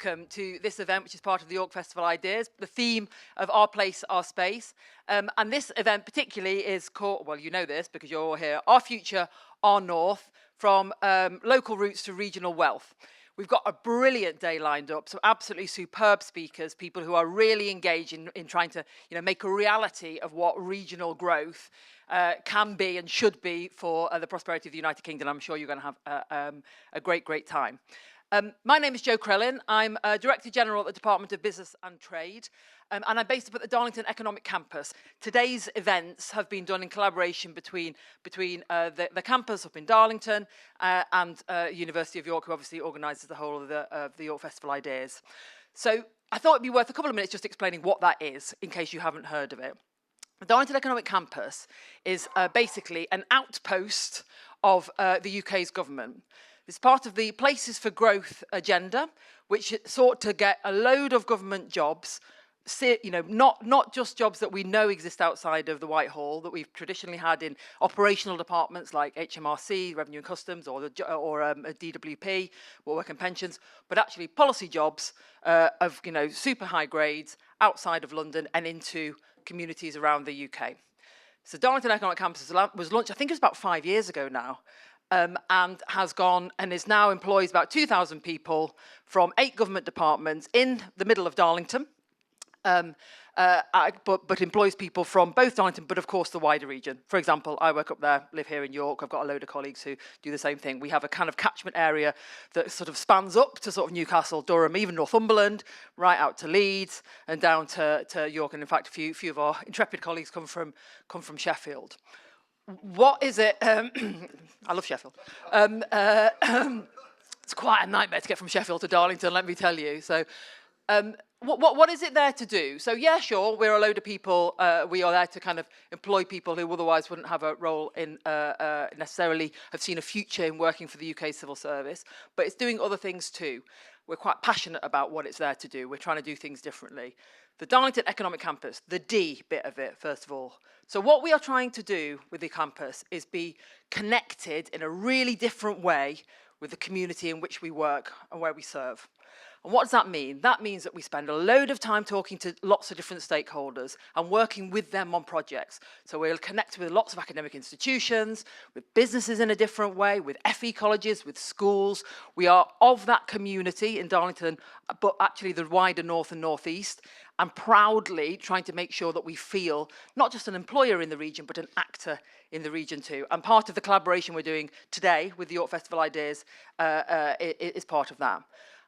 welcome to this event, which is part of the York Festival Ideas, the theme of Our Place, Our Space. And this event particularly is called, well, you know this because you're all here, Our Future, Our North, from local roots to regional wealth. We've got a brilliant day lined up, some absolutely superb speakers, people who are really engaged in trying to make a reality of what regional growth can be and should be for the prosperity of the United Kingdom. I'm sure you're going to have a great time. My name is Jo Crellin. I'm Director General at the Department of Business and Trade, and I'm based up at the Darlington Economic Campus. Today's events have been done in collaboration between the campus up in Darlington and University of York, who obviously organises the whole of the York Festival Ideas. So I thought it'd be worth a couple of minutes just explaining what that is, in case you haven't heard of it. The Darlington Economic Campus is basically an outpost of the UK's government. It's part of the Places for Growth agenda, which sought to get a load of government jobs, not just jobs that we know exist outside of the Whitehall, that we've traditionally had in operational departments like HMRC, Revenue and Customs, or DWP, Work and Pensions, but actually policy jobs of super high grades outside of London and into communities around the UK. So Darlington Economic Campus was launched, I think it was about 5 years ago now. And has gone and is now employs about 2,000 people from 8 government departments in the middle of Darlington, but employs people from both Darlington, but of course the wider region. For example, I work up there, live here in York. I've got a load of colleagues who do the same thing. We have a kind of catchment area that sort of spans up to sort of Newcastle, Durham, even Northumberland, right out to Leeds and down to York. And in fact, a few of our intrepid colleagues come from Sheffield. What is it? I love Sheffield. It's quite a nightmare to get from Sheffield to Darlington, let me tell you. So what is it there to do? So yeah, sure, we're a load of people. We are there to kind of employ people who otherwise wouldn't have a role in necessarily have seen a future in working for the UK civil service, but it's doing other things too. We're quite passionate about what it's there to do. We're trying to do things differently. The Darlington Economic Campus, the D bit of it, first of all. So what we are trying to do with the campus is be connected in a really different way with the community in which we work and where we serve. And what does that mean? That means that we spend a load of time talking to lots of different stakeholders and working with them on projects. So we'll connect with lots of academic institutions, with businesses in a different way, with FE colleges, with schools. We are of that community in Darlington, but actually the wider North and North East, and proudly trying to make sure that we feel not just an employer in the region, but an actor in the region too. And part of the collaboration we're doing today with the York Festival Ideas is part of that.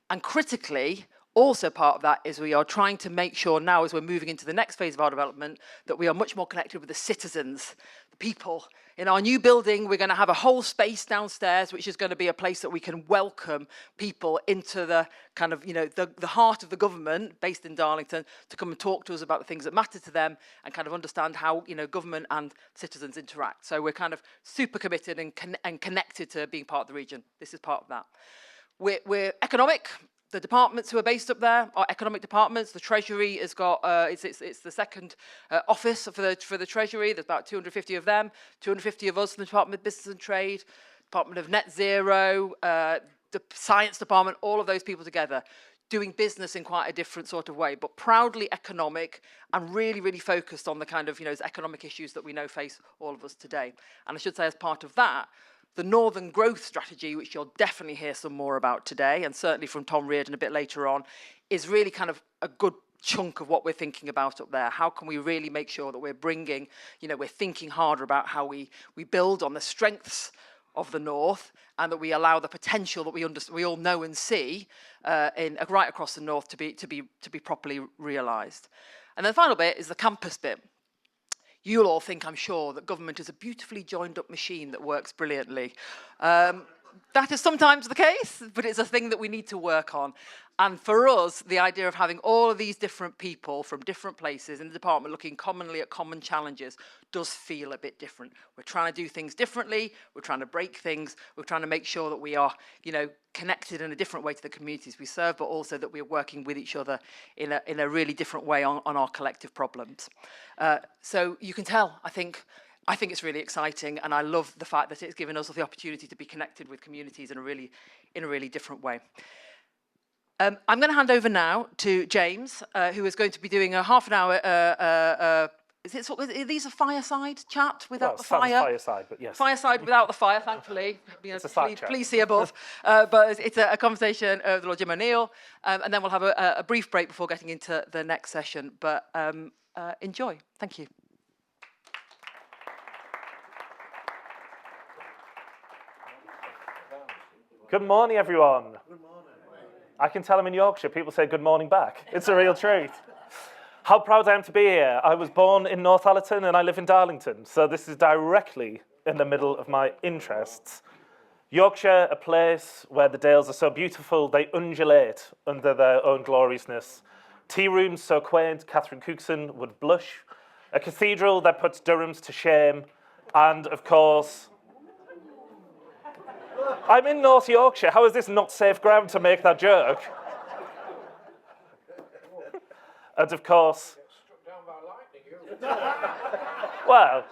And critically, also part of that is we are trying to make sure now, as we're moving into the next phase of our development, that we are much more connected with the citizens, the people. In our new building, we're going to have a whole space downstairs, which is going to be a place that we can welcome people into the kind of, the heart of the government based in Darlington to come and talk to us about the things that matter to them and kind of understand how, government and citizens interact. So we're kind of super committed and connected to being part of the region. This is part of that. We're economic. The departments who are based up there are economic departments. The Treasury has got, it's the second office for the Treasury. There's about 250 of them, 250 of us from the Department of Business and Trade, Department of Net Zero, the Science Department, all of those people together, doing business in quite a different sort of way, but proudly economic and really, really focused on the kind of, economic issues that we know face all of us today. And I should say as part of that, the Northern Growth Strategy, which you'll definitely hear some more about today, and certainly from Tom Reardon a bit later on, is really kind of a good chunk of what we're thinking about up there. How can we really make sure that we're bringing, we're thinking harder about how we build on the strengths of the North and that we allow the potential that we all know and see right across the North to be properly realised. And then the final bit is the campus bit. You'll all think, I'm sure, that government is a beautifully joined up machine that works brilliantly. That is sometimes the case, but it's a thing that we need to work on. And for us, the idea of having all of these different people from different places in the department looking commonly at common challenges does feel a bit different. We're trying to do things differently. We're trying to break things. We're trying to make sure that we are, connected in a different way to the communities we serve, but also that we're working with each other in a really different way on our collective problems. So you can tell, I think it's really exciting, and I love the fact that it's given us the opportunity to be connected with communities in a really different way. I'm going to hand over now to James, who is going to be doing a half an hour. Are these a fireside chat without the fire? Fireside, but yes. Fireside without the fire, thankfully. It's a side chat. Please see above. But it's a conversation with Lord Jim O'Neill, and then we'll have a brief break before getting into the next session. But enjoy. Thank you. Good morning, everyone. Good morning. I can tell I'm in Yorkshire. People say good morning back. It's a real treat. How proud I am to be here. I was born in Northallerton and I live in Darlington, so this is directly in the middle of my interests. Yorkshire, a place where the dales are so beautiful, they undulate under their own gloriousness. Tea rooms so quaint, Catherine Cookson would blush. A cathedral that puts Durhams to shame. And, of course, I'm in North Yorkshire. How is this not safe ground to make that joke? And of course, struck down by lightning. well,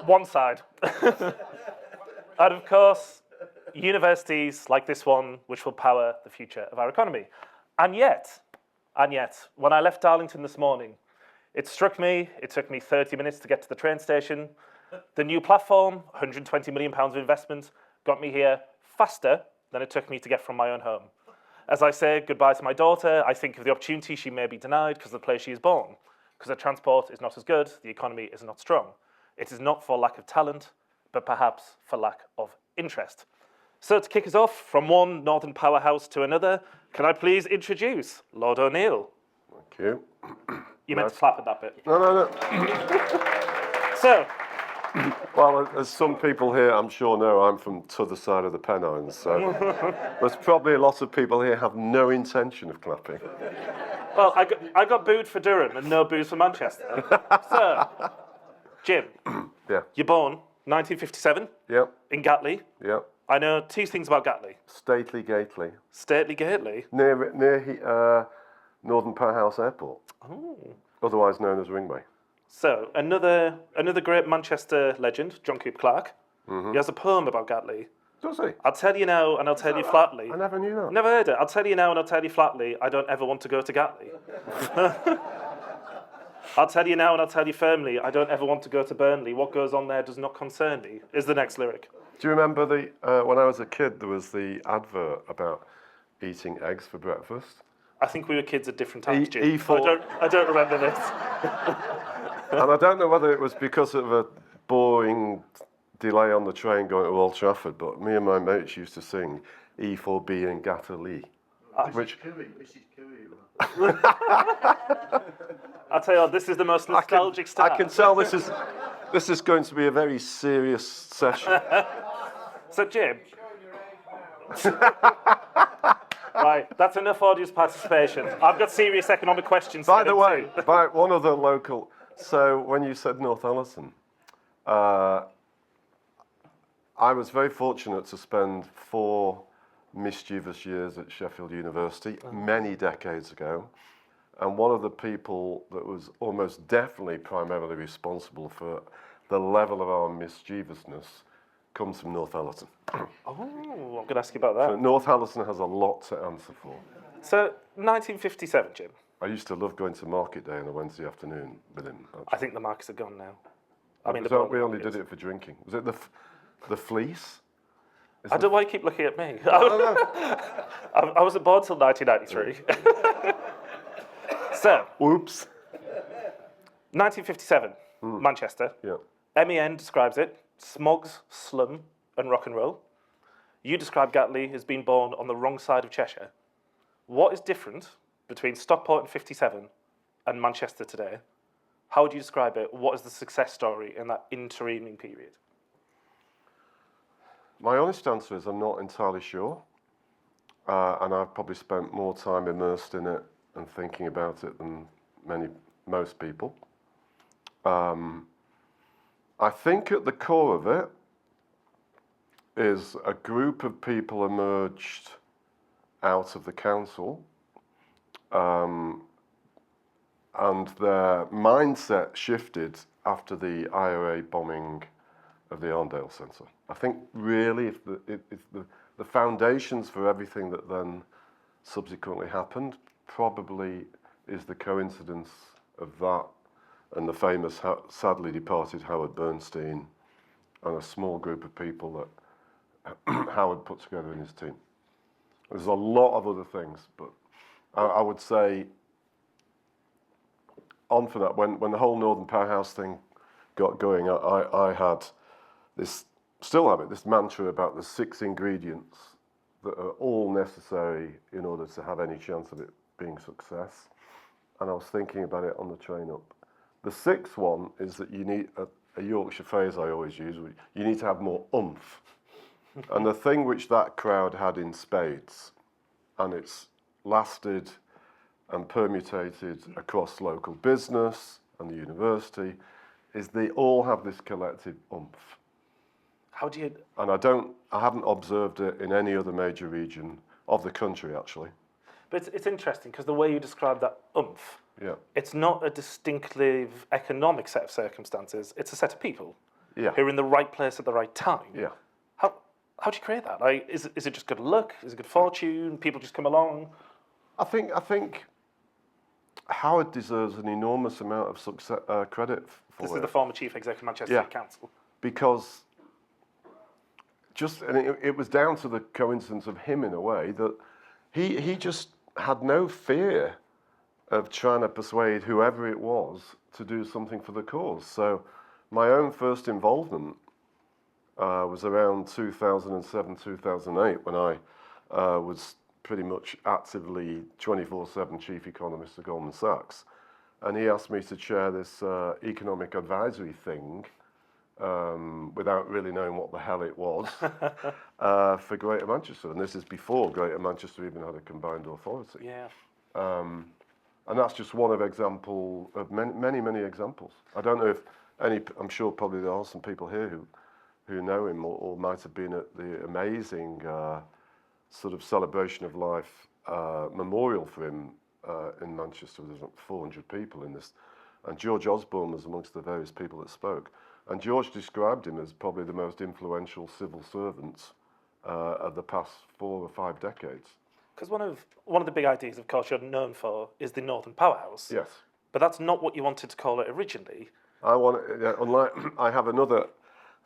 one side. And of course, universities like this one, which will power the future of our economy. And yet, when I left Darlington this morning, it struck me, it took me 30 minutes to get to the train station. The new platform, £120 million of investment, got me here faster than it took me to get from my own home. As I say goodbye to my daughter, I think of the opportunity she may be denied because of the place she is born, because her transport is not as good, the economy is not strong. It is not for lack of talent, but perhaps for lack of interest. So to kick us off from one northern powerhouse to another, can I please introduce Lord O'Neill? Thank you. You meant to clap at that bit. No. So, Well, as some people here, I'm sure know, I'm from t'other side of the Pennines, so there's probably a lot of people here have no intention of clapping. well, I got booed for Durham and no boos for Manchester. So, Jim, Yeah. you're born 1957 Yep. in Gatley. Yep. I know two things about Gatley. Stately Gately, Stately Gately. near Northern Powerhouse Airport, otherwise known as Ringway. So, another great Manchester legend, John Coop Clarke, he has a poem about Gatley. Does he? I'll tell you now and I'll tell you flatly. I never knew that. Never heard it. I'll tell you now and I'll tell you flatly, I don't ever want to go to Gatley. I'll tell you now and I'll tell you firmly, I don't ever want to go to Burnley. What goes on there does not concern me, is the next lyric. Do you remember when I was a kid, there was the advert about eating eggs for breakfast? I think we were kids at different times, Jim. E4. I don't remember this. And I don't know whether it was because of a boring delay on the train going to Old Trafford, but me and my mates used to sing E4B and Gatterlee. Which Mrs. Curry. I'll tell you what, this is the most nostalgic start. I can tell this is going to be a very serious session. So, Jim. Right, that's enough audience participation. I've got serious economic questions. By the way, by one other local. So when you said Northallerton, I was very fortunate to spend 4 mischievous years at Sheffield University many decades ago. And one of the people that was almost definitely primarily responsible for the level of our mischievousness comes from Northallerton. Oh, I'm going to ask you about that. So Northallerton has a lot to answer for. So, 1957, Jim. I used to love going to market day on a Wednesday afternoon with him. I think the markets are gone now. I mean, we only did it for drinking. Was it the fleece? I don't know why you keep looking at me. I wasn't born till 1993. So, Oops. 1957, Manchester. Yeah. MEN describes it, smogs, slum, and rock and roll. You describe Gatley as being born on the wrong side of Cheshire. What is different between Stockport in 57 and Manchester today? How would you describe it? What is the success story in that intervening period? My honest answer is I'm not entirely sure. And I've probably spent more time immersed in it and thinking about it than most people. I think at the core of it is a group of people emerged out of the council and their mindset shifted after the IRA bombing of the Arndale Centre. I think really if the foundations for everything that then subsequently happened probably is the coincidence of that and the famous, sadly departed Howard Bernstein and a small group of people that Howard put together in his team. There's a lot of other things, but I would say on for that, when the whole Northern Powerhouse thing got going, I had this, still have it, this mantra about the 6 ingredients that are all necessary in order to have any chance of it being success. And I was thinking about it on the train up. The 6th one is that you need, a Yorkshire phrase I always use, you need to have more oomph. And the thing which that crowd had in spades, and it's lasted and permutated across local business and the university, is they all have this collective oomph. How do you... And I haven't observed it in any other major region of the country, actually. But it's interesting, because the way you describe that oomph, Yeah. it's not a distinctive economic set of circumstances, it's a set of people Yeah. who are in the right place at the right time. Yeah. How do you create that? Like, is it just good luck? Is it good fortune? People just come along? I think Howard deserves an enormous amount of success, credit for This it. is the former chief executive of Manchester Yeah. City Council. Because it was down to the coincidence of him in a way that he just had no fear of trying to persuade whoever it was to do something for the cause. So my own first involvement was around 2007, 2008, when I was pretty much actively 24/7 chief economist at Goldman Sachs. And he asked me to chair this economic advisory thing without really knowing what the hell it was for Greater Manchester. And this is before Greater Manchester even had a combined authority. Yeah. And that's just one of example of many examples. I don't know if any, I'm sure probably there are some people here who know him or might have been at the amazing sort of celebration of life memorial for him in Manchester. There's like 400 people in this. And George Osborne was amongst the various people that spoke. And George described him as probably the most influential civil servant of the past 4 or 5 decades. Because one of the big ideas, of course, you're known for is the Northern Powerhouse. Yes. But that's not what you wanted to call it originally. Unlike, I have another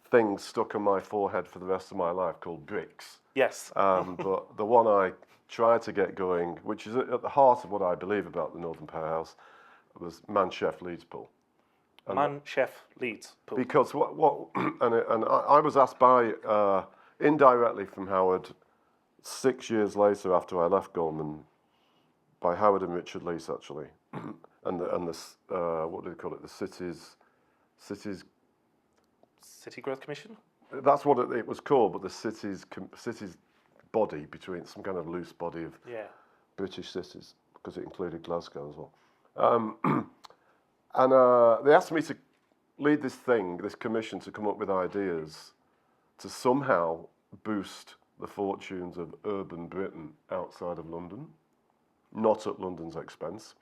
thing stuck on my forehead for the rest of my life called bricks. Yes. But the one I tried to get going, which is at the heart of what I believe about the Northern Powerhouse, was Man, Chef, Leeds, Pool. Man, Chef, Leeds, Pool. Because I was asked by indirectly from Howard 6 years later after I left Goldman, by Howard and Richard Lees actually, and this what do they call it? The city's City Growth Commission? That's what it was called, but the city's body between some kind of loose body of British cities, because it included Glasgow as well. And they asked me to lead this commission to come up with ideas to somehow boost the fortunes of urban Britain outside of London, not at London's expense.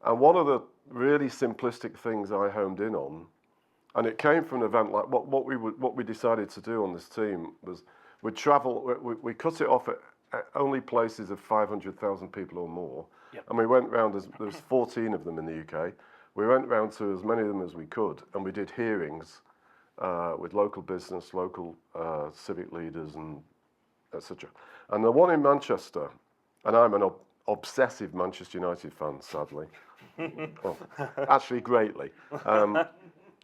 And one of the really simplistic things I homed in on, and it came from an event like what we decided to do on this team was we'd travel, we cut it off at only places of 500,000 people or more. Yep. And we went round, there's 14 of them in the UK. We went round to as many of them as we could, and we did hearings with local business, local civic leaders, and etc. And the one in Manchester, and I'm an obsessive Manchester United fan, sadly. Well, actually, greatly.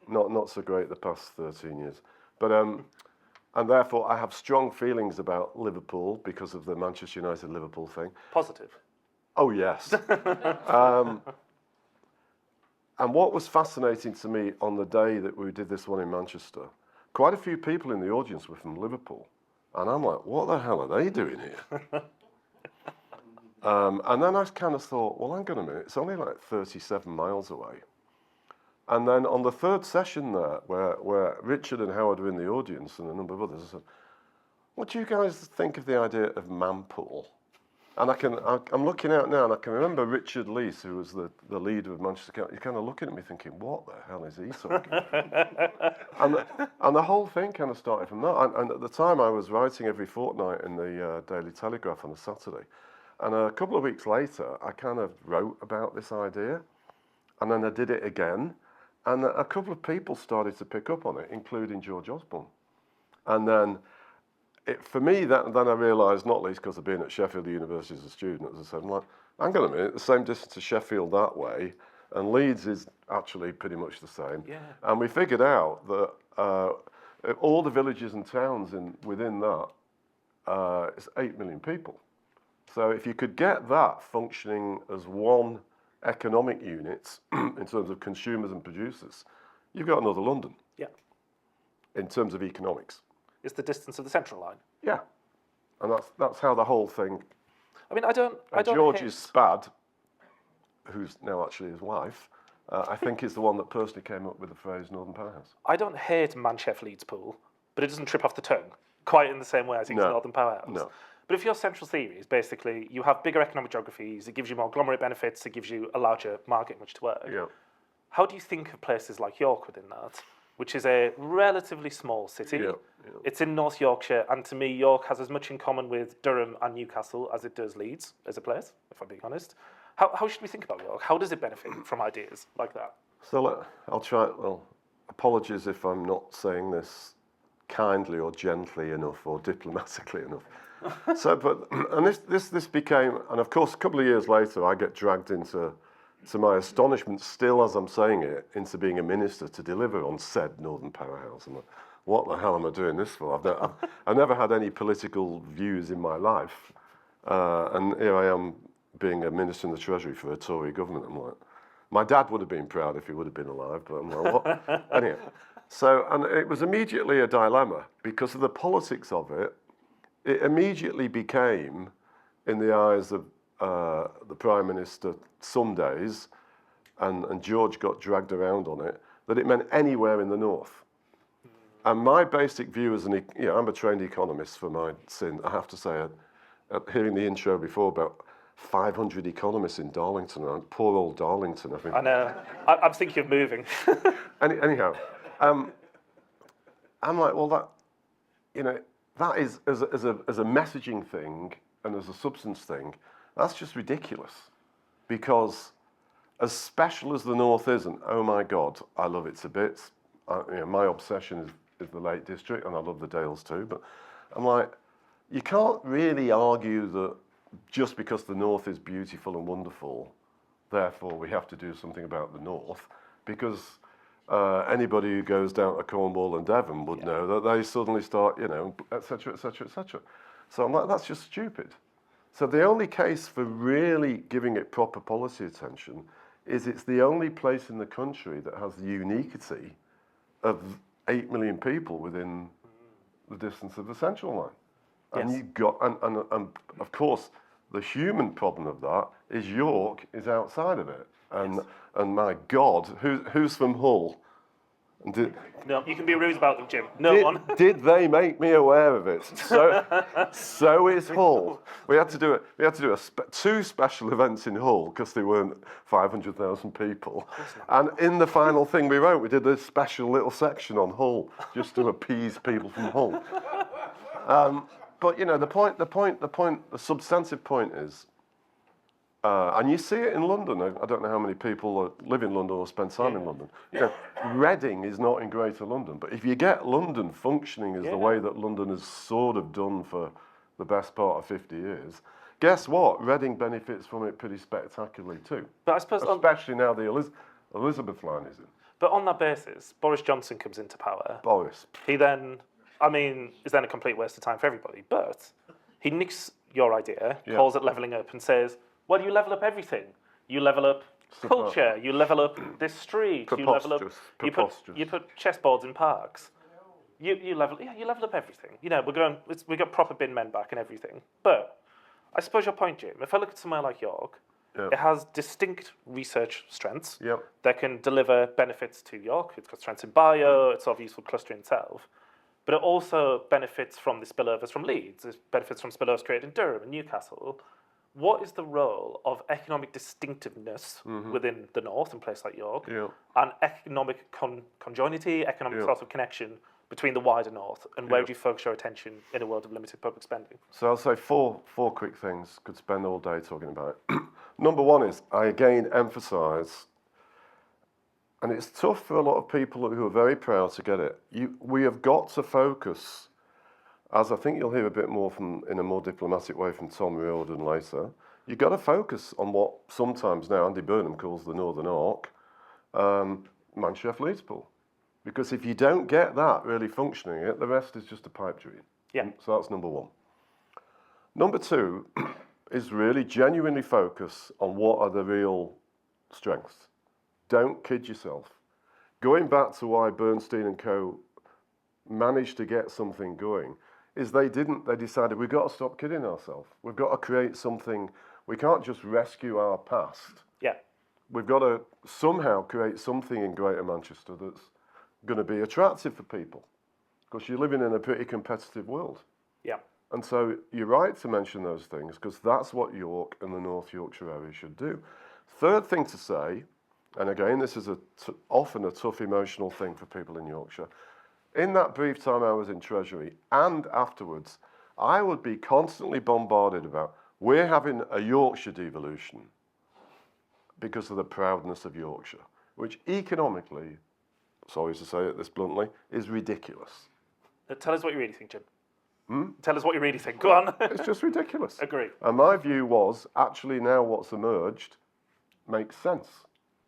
Not so great the past 13 years. But and therefore, I have strong feelings about Liverpool because of the Manchester United-Liverpool thing. Positive. Oh, yes. And what was fascinating to me on the day that we did this one in Manchester, quite a few people in the audience were from Liverpool. And I'm like, what the hell are they doing here? And then I kind of thought, well, hang on a minute, it's only like 37 miles away. And then on the third session there, where Richard and Howard were in the audience and a number of others, I said, what do you guys think of the idea of Manpool? And I'm looking out now, and I can remember Richard Lees, who was the leader of Manchester County, he's kind of looking at me thinking, what the hell is he talking about? and the whole thing kind of started from that. And at the time, I was writing every fortnight in the Daily Telegraph on a Saturday. And a couple of weeks later, I kind of wrote about this idea, and then I did it again, and a couple of people started to pick up on it, including George Osborne. And then, for me, then I realised, not least because of being at Sheffield University as a student, as I said, I'm like, hang on a minute, the same distance to Sheffield that way, and Leeds is actually pretty much the same. Yeah. And we figured out that all the villages and towns within that, it's 8 million people. So if you could get that functioning as one economic unit in terms of consumers and producers, you've got another London. Yeah. In terms of economics. It's the distance of the central line. Yeah. And that's how the whole thing. I mean, I don't George's hate... Spad, who's now actually his wife, I think is the one that personally came up with the phrase Northern Powerhouse. I don't hate Manchester Leeds pool, but it doesn't trip off the tongue quite in the same way I think it's Northern Powerhouse. No. But if your central theory is basically you have bigger economic geographies, it gives you more agglomerate benefits, it gives you a larger market in which to work. Yeah. How do you think of places like York within that, which is a relatively small city? Yeah. It's in North Yorkshire, and to me, York has as much in common with Durham and Newcastle as it does Leeds as a place, if I'm being honest. How should we think about York? How does it benefit from ideas like that? So I'll try. Well, apologies if I'm not saying this kindly or gently enough or diplomatically enough. This became, and of course, a couple of years later, I get dragged into, to my astonishment, still as I'm saying it, into being a minister to deliver on said Northern Powerhouse. I'm like, what the hell am I doing this for? I've never had any political views in my life, and here I am being a minister in the Treasury for a Tory government. I'm like, my dad would have been proud if he would have been alive, but I'm like, what? Anyway, so, and it was immediately a dilemma because of the politics of it. It immediately became, in the eyes of the Prime Minister some days, and George got dragged around on it, that it meant anywhere in the north. And my basic view as I'm a trained economist for my sin. I have to say, hearing the intro before about 500 economists in Darlington, poor old Darlington. I know. I'm thinking of moving. Anyhow, I'm like, well, that is as a messaging thing and as a substance thing, that's just ridiculous. Because as special as the North is, and oh my God, I love it to bits. My obsession is the Lake District, and I love the Dales too. But I'm like, you can't really argue that just because the North is beautiful and wonderful, therefore we have to do something about the North, because anybody who goes down to Cornwall and Devon would know that they suddenly start, et cetera, et cetera, et cetera. So I'm like, that's just stupid. So the only case for really giving it proper policy attention is it's the only place in the country that has the uniquity of 8 million people within the distance of the Central Line. And Yes. you've got, and of course, the human problem of that is York is outside of it. And my God, who's from Hull? No, you can be rude about them, Jim. No one. Did they make me aware of it? So is Hull. We had to do two special events in Hull because there weren't 500,000 people. And in the final thing we wrote, we did a special little section on Hull just to appease people from Hull. But the substantive point is, and you see it in London. I don't know how many people live in London or spend time in London. Reading is not in Greater London, but if you get London functioning as the way that London has sort of done for the best part of 50 years, guess what? Reading benefits from it pretty spectacularly too. But I suppose, especially now the Elizabeth line is in. But on that basis, Boris Johnson comes into power. Boris. He then, is then a complete waste of time for everybody. But he nicks your idea, calls it levelling up, and says, well, you level up everything. You level up culture. You level up this street. You level up. You put chessboards in parks. You level up everything. We got proper bin men back and everything. But I suppose your point, Jim. If I look at somewhere like York, it has distinct research strengths that can deliver benefits to York. It's got strengths in bio. It's of useful clustering itself. But it also benefits from the spillovers from Leeds. It benefits from spillovers created in Durham and Newcastle. What is the role of economic distinctiveness within the North, in a place like York, and economic conjoinity, economic sort of connection between the wider north, and where do you focus your attention in a world of limited public spending? So I'll say four quick things. Could spend all day talking about it. Number one is, I again emphasise, and it's tough for a lot of people who are very proud to get it. We have got to focus, as I think you'll hear a bit more from, in a more diplomatic way from Tom Riordan later. You've got to focus on what sometimes now Andy Burnham calls the Northern Arc, Manchester-Leeds pool. Because if you don't get that really functioning, the rest is just a pipe dream. Yeah. So that's number one. Number two is really genuinely focus on what are the real strengths. Don't kid yourself. Going back to why Bernstein and Co. managed to get something going, is they decided we've got to stop kidding ourselves. We've got to create something. We can't just rescue our past. Yeah. We've got to somehow create something in Greater Manchester that's going to be attractive for people, because you're living in a pretty competitive world. Yeah. And so you're right to mention those things, because that's what York and the North Yorkshire area should do. Third thing to say, and again, this is often a tough emotional thing for people in Yorkshire. In that brief time I was in Treasury and afterwards, I would be constantly bombarded about, we're having a Yorkshire devolution because of the proudness of Yorkshire, which economically, sorry to say it this bluntly, is ridiculous. Tell us what you really think, Jim. Tell us what you really think. Go on. It's just ridiculous. Agree. And my view was, actually now what's emerged makes sense,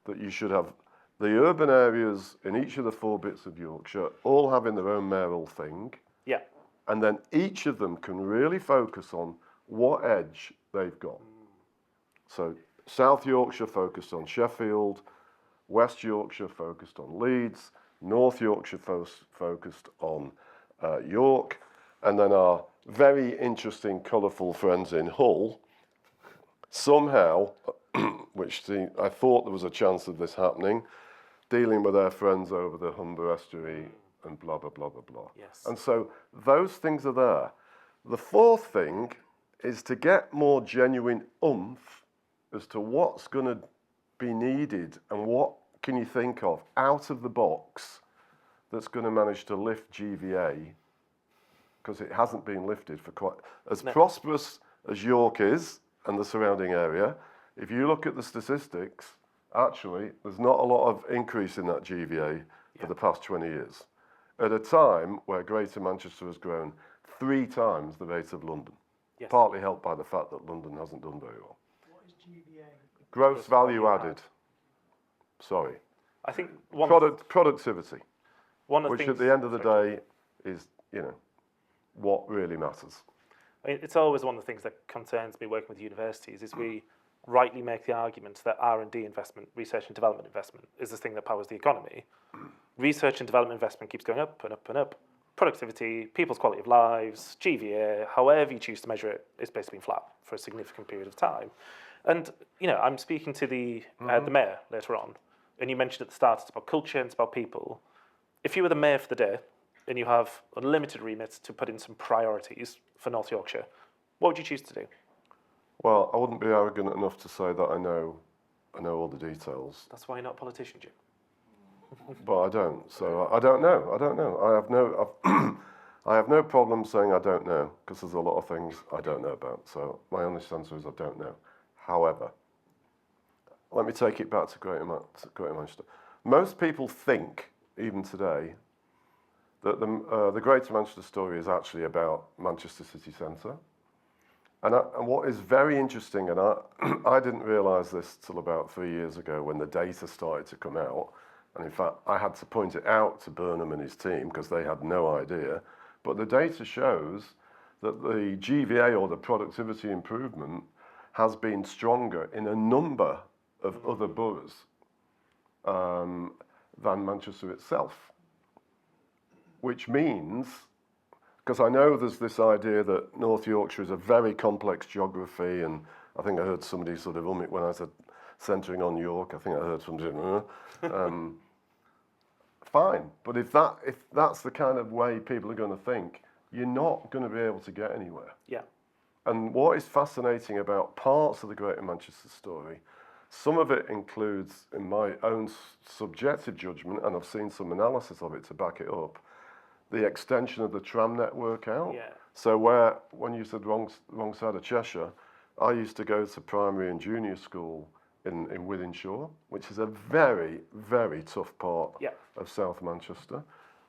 that you should have the urban areas in each of the 4 bits of Yorkshire all having their own mayoral thing, Yeah. and then each of them can really focus on what edge they've got. So South Yorkshire focused on Sheffield, West Yorkshire focused on Leeds, North Yorkshire focused on York, and then our very interesting, colourful friends in Hull, somehow, I thought there was a chance of this happening, dealing with their friends over the Humber Estuary and blah, blah, blah, blah, blah. Yes. And so those things are there. The fourth thing is to get more genuine oomph as to what's going to be needed and what can you think of out of the box that's going to manage to lift GVA, because it hasn't been lifted for quite... As prosperous as York is and the surrounding area, if you look at the statistics, actually, there's not a lot of increase in that GVA for the past 20 years, at a time where Greater Manchester has grown 3 times the rate of London, partly helped by the fact that London hasn't done very well. What is GVA? Gross value added. Sorry. I think Productivity, one of the which things, at the end of the day is, what really matters. I mean, it's always one of the things that concerns me working with universities is we rightly make the argument that R&D investment, research and development investment, is the thing that powers the economy. Research and development investment keeps going up and up and up. Productivity, people's quality of lives, GVA, however you choose to measure it, it's basically been flat for a significant period of time. And, I'm speaking to the mayor later on, and you mentioned at the start it's about culture and it's about people. If you were the mayor for the day and you have unlimited remit to put in some priorities for North Yorkshire, what would you choose to do? Well, I wouldn't be arrogant enough to say that I know all the details, That's why you're not a politician, Jim. but I don't. So I don't know. I have no problem saying I don't know, because there's a lot of things I don't know about. So my honest answer is I don't know. However, let me take it back to Greater Manchester. Most people think, even today, that the Greater Manchester story is actually about Manchester city centre. And what is very interesting, and I didn't realise this till about 3 years ago when the data started to come out, and in fact I had to point it out to Burnham and his team because they had no idea, but the data shows that the GVA, or the productivity improvement, has been stronger in a number of other boroughs than Manchester itself. Which means, because I know there's this idea that North Yorkshire is a very complex geography, and I think I heard somebody sort of it when I said centering on York. I think I heard somebody, fine, but if that's the kind of way people are going to think, you're not going to be able to get anywhere. Yeah. And what is fascinating about parts of the Greater Manchester story, some of it includes, in my own subjective judgment, and I've seen some analysis of it to back it up, the extension of the tram network out. Yeah. So when you said wrong side of Cheshire, I used to go to primary and junior school in Wythenshawe, which is a very, very tough part of South Manchester.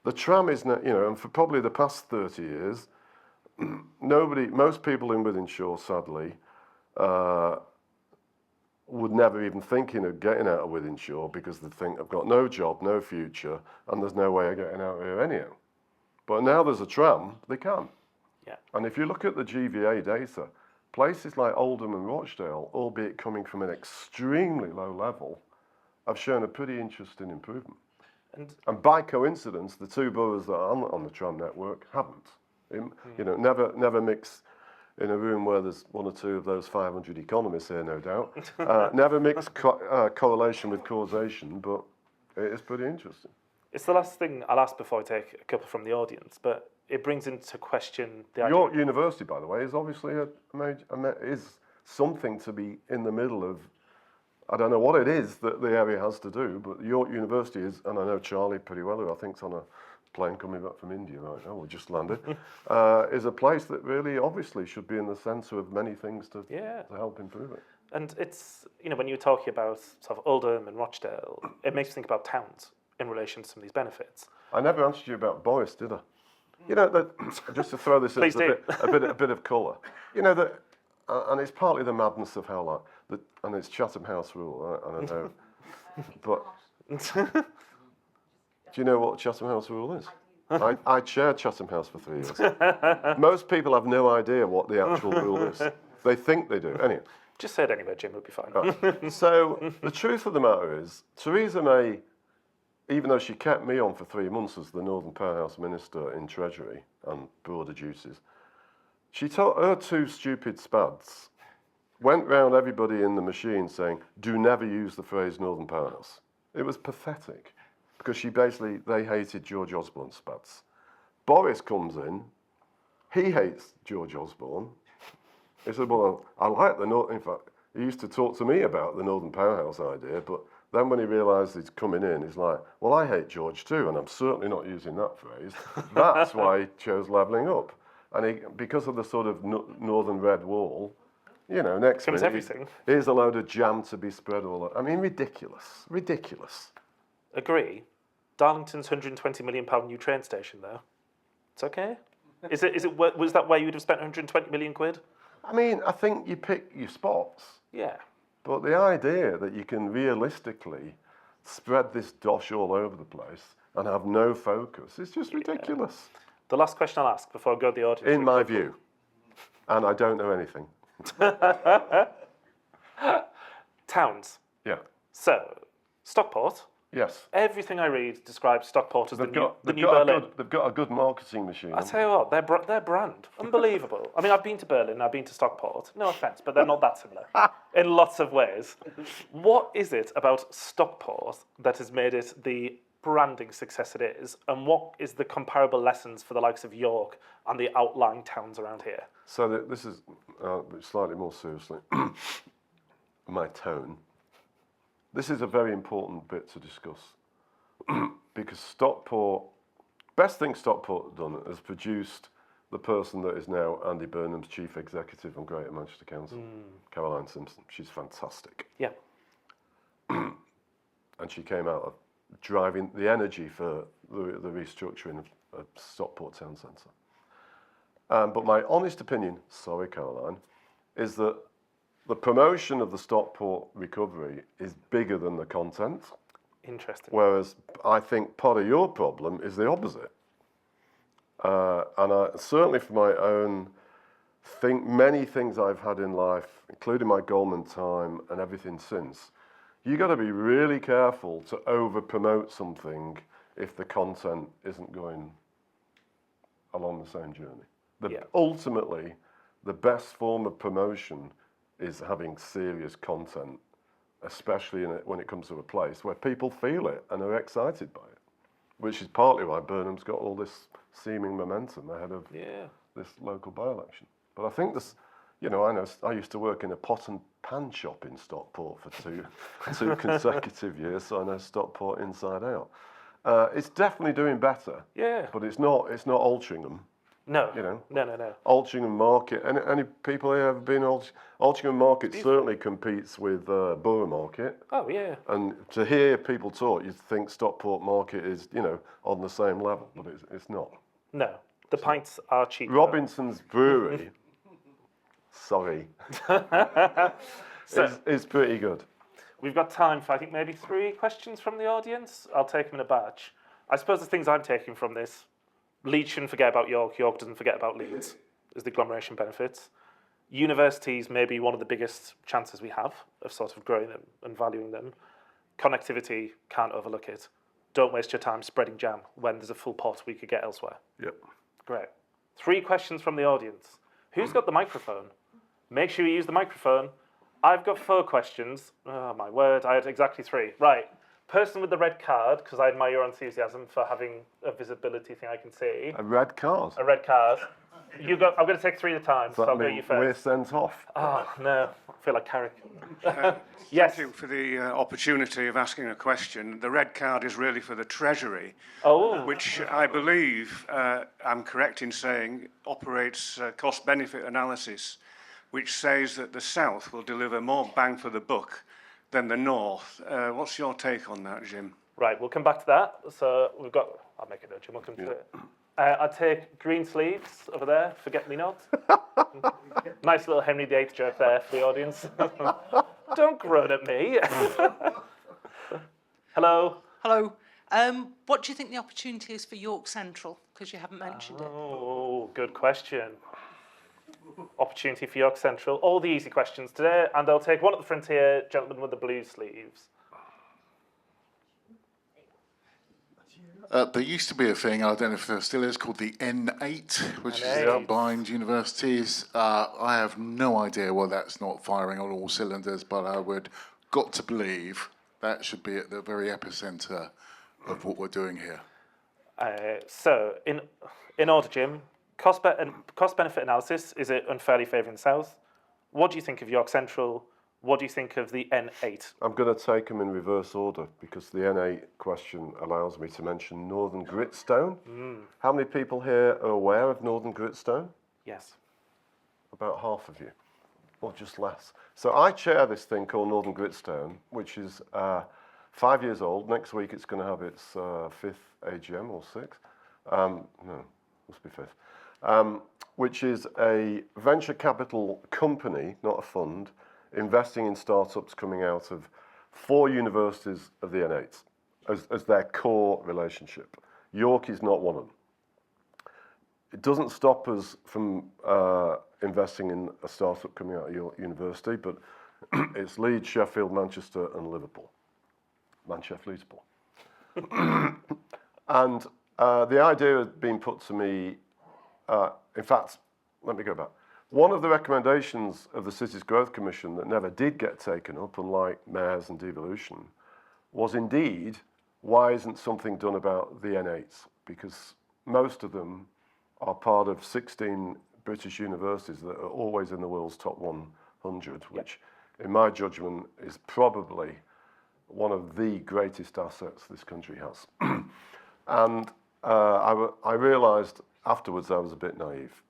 The tram is, and for probably the past 30 years, most people in Wythenshawe, sadly, would never even thinking of getting out of Wythenshawe because they think I've got no job, no future, and there's no way of getting out here anyhow. But now there's a tram, they can. Yeah. And if you look at the GVA data, places like Oldham and Rochdale, albeit coming from an extremely low level, have shown a pretty interesting improvement. And by coincidence, the two boroughs that are on the tram network haven't. Never mix in a room where there's one or two of those 500 economists here, no doubt. Never mix correlation with causation, but it is pretty interesting. It's the last thing I'll ask before I take a couple from the audience, but it brings into question the idea. York University, by the way, is obviously is something to be in the middle of. I don't know what it is that the area has to do, but York University is, and I know Charlie pretty well, who I think's on a plane coming back from India right now, we just landed, is a place that really obviously should be in the centre of many things to help improve it. And it's, when you're talking about sort of Oldham and Rochdale, it makes you think about towns in relation to some of these benefits. I never answered you about Boris, did I? Just to throw this into a bit of colour. And it's partly the madness of how, and it's Chatham House rule, I don't know. But do you know what Chatham House rule is? I chaired Chatham House for 3 years. Most people have no idea what the actual rule is. They think they do. Anyway. Just say it anyway, Jim, it'll be fine. Right. So the truth of the matter is, Theresa May, even though she kept me on for 3 months as the Northern Powerhouse Minister in Treasury and broader duties, she told her two stupid spads, went round everybody in the machine saying, do never use the phrase Northern Powerhouse. It was pathetic, because they hated George Osborne spads. Boris comes in, he hates George Osborne. He said, well, I like the North, in fact, he used to talk to me about the Northern Powerhouse idea, but then when he realised he's coming in, he's like, well, I hate George too, and I'm certainly not using that phrase. That's why he chose levelling up. And because of the sort of Northern Red Wall, next minute, here's a load of jam to be spread all over. I mean, ridiculous. Agree. Darlington's £120 million new train station, though. It's okay? Was that where you would have spent 120 million quid? I mean, I think you pick your spots. Yeah. But the idea that you can realistically spread this dosh all over the place and have no focus is just ridiculous. The last question I'll ask before I go to the audience. In my view. And I don't know anything. Towns. Yeah. So, Stockport. Yes. Everything I read describes Stockport as the new Berlin. Berlin. They've got a good marketing machine. I tell you what, their brand, unbelievable. I mean, I've been to Berlin, I've been to Stockport. No offence, but they're not that similar in lots of ways. What is it about Stockport that has made it the branding success it is, and what is the comparable lessons for the likes of York and the outlying towns around here? So this is slightly more seriously my tone. This is a very important bit to discuss because Stockport, best thing Stockport has done is produced the person that is now Andy Burnham's chief executive on Greater Manchester Council, Caroline Simpson. She's fantastic. Yeah. And she came out of driving the energy for the restructuring of Stockport Town Centre. But my honest opinion, sorry Caroline, is that the promotion of the Stockport recovery is bigger than the content. Interesting. Whereas I think part of your problem is the opposite. And certainly for my own, many things I've had in life, including my Goldman time and everything since, you got to be really careful to over-promote something if the content isn't going along the same journey. Ultimately, the best form of promotion is having serious content, especially when it comes to a place where people feel it and are excited by it, which is partly why Burnham's got all this seeming momentum ahead of this local by-election. But I think this, I used to work in a pot and pan shop in Stockport for two consecutive years, so I know Stockport inside out. It's definitely doing better. Yeah. But it's not Altrincham. No. You know. No. Altrincham Market. Any people here ever been Altrincham Market certainly competes with Borough Market. Oh yeah. And to hear people talk, you'd think Stockport Market is, on the same level, but it's not. No. The pints are cheaper. Robinson's Brewery, sorry, is pretty good. We've got time for, I think, maybe 3 questions from the audience. I'll take them in a batch. I suppose the things I'm taking from this, Leeds shouldn't forget about York, York doesn't forget about Leeds, is the agglomeration benefits. Universities may be one of the biggest chances we have of sort of growing them and valuing them. Connectivity, can't overlook it. Don't waste your time spreading jam when there's a full pot we could get elsewhere. Yep. Great. 3 questions from the audience. Who's got the microphone? Make sure you use the microphone. I've got 4 questions. Oh, my word, I had exactly 3. Right. Person with the red card, because I admire your enthusiasm for having a visibility thing I can see. A red card? A red card. I'm going to take 3 at a time, so I'll go you first. We're sent off. Oh, no. I feel like Carrick. Yes. Thank you for the opportunity of asking a question. The red card is really for the Treasury, which I believe, I'm correct in saying, operates cost-benefit analysis, which says that the South will deliver more bang for the buck than the North. What's your take on that, Jim? Right, we'll come back to that. So we've got, I'll make a note, Jim, we'll come to it. I'll take green sleeves over there, forget me not. Nice little Henry VIII joke there for the audience. Don't groan at me. Hello. Hello. What do you think the opportunity is for York Central? Because you haven't mentioned it. Oh, good question. Opportunity for York Central. All the easy questions today, and I'll take one at the front here, gentleman with the blue sleeves. There used to be a thing, I don't know if there still is, called the N8, which is combined universities. I have no idea why that's not firing on all cylinders, but I would got to believe that should be at the very epicenter of what we're doing here. So, in order, Jim, cost-benefit analysis, is it unfairly favouring the South? What do you think of York Central? What do you think of the N8? I'm going to take them in reverse order because the N8 question allows me to mention Northern Gritstone. How many people here are aware of Northern Gritstone? Yes. About half of you, or just less. So I chair this thing called Northern Gritstone, which is 5 years old. Next week it's going to have its 5th AGM or 6th. No, must be 5th. Which is a venture capital company, not a fund, investing in startups coming out of 4 universities of the N8 as their core relationship. York is not one of them. It doesn't stop us from investing in a startup coming out of York University, but it's Leeds, Sheffield, Manchester and Liverpool. Manchester, Liverpool. And the idea had been put to me, in fact, let me go back. One of the recommendations of the Cities Growth Commission that never did get taken up, unlike mayors and devolution, was indeed, why isn't something done about the N8s? Because most of them are part of 16 British universities that are always in the world's top 100, which, in my judgment, is probably one of the greatest assets this country has. And I realised afterwards I was a bit naive.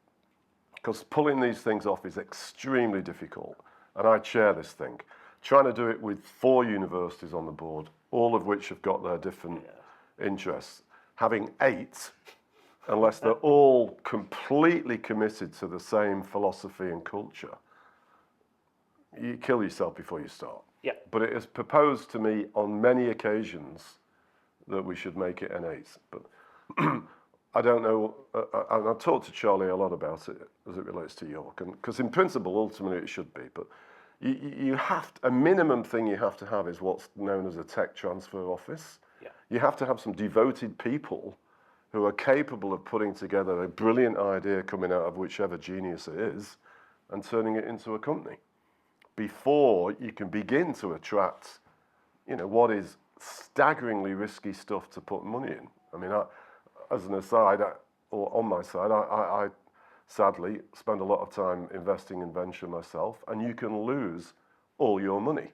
Because pulling these things off is extremely difficult. And I chair this thing. Trying to do it with 4 universities on the board, all of which have got their different interests. Having 8, unless they're all completely committed to the same philosophy and culture, you kill yourself before you start. Yeah. But it is proposed to me on many occasions that we should make it N8. But I don't know, and I've talked to Charlie a lot about it as it relates to York, and because in principle, ultimately it should be, but you have to, a minimum thing you have to have is what's known as a tech transfer office. Yeah. You have to have some devoted people who are capable of putting together a brilliant idea coming out of whichever genius it is and turning it into a company before you can begin to attract, what is staggeringly risky stuff to put money in. I mean, as an aside, or on my side, I sadly spend a lot of time investing in venture myself, and you can lose all your money.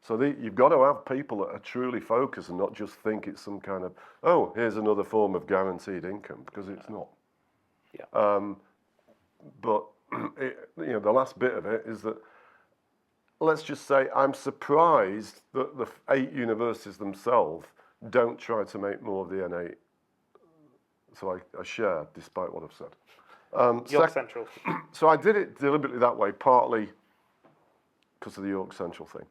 So you've got to have people that are truly focused and not just think it's some kind of, oh, here's another form of guaranteed income, because it's not. Yeah. But the last bit of it is that, let's just say, I'm surprised that the 8 universities themselves don't try to make more of the N8. So I share, despite what I've said. York Central. So I did it deliberately that way, partly because of the York Central thing.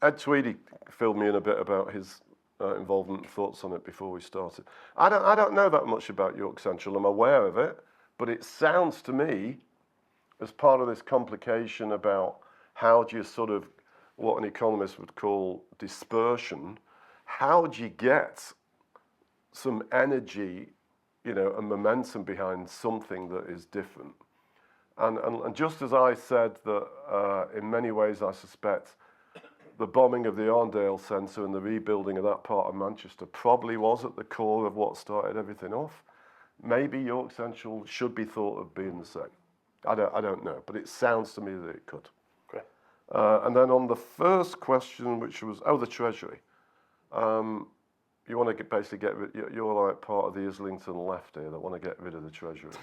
Ed Tweedy filled me in a bit about his involvement and thoughts on it before we started. I don't know that much about York Central. I'm aware of it, but it sounds to me, as part of this complication about how do you sort of, what an economist would call dispersion, how do you get some energy, and momentum behind something that is different? And just as I said that in many ways I suspect the bombing of the Arndale Centre and the rebuilding of that part of Manchester probably was at the core of what started everything off, maybe York Central should be thought of being the same. I don't know, but it sounds to me that it could. Great. And then on the first question, which was, the Treasury. You want to basically get rid, you're like part of the Islington left here that want to get rid of the Treasury.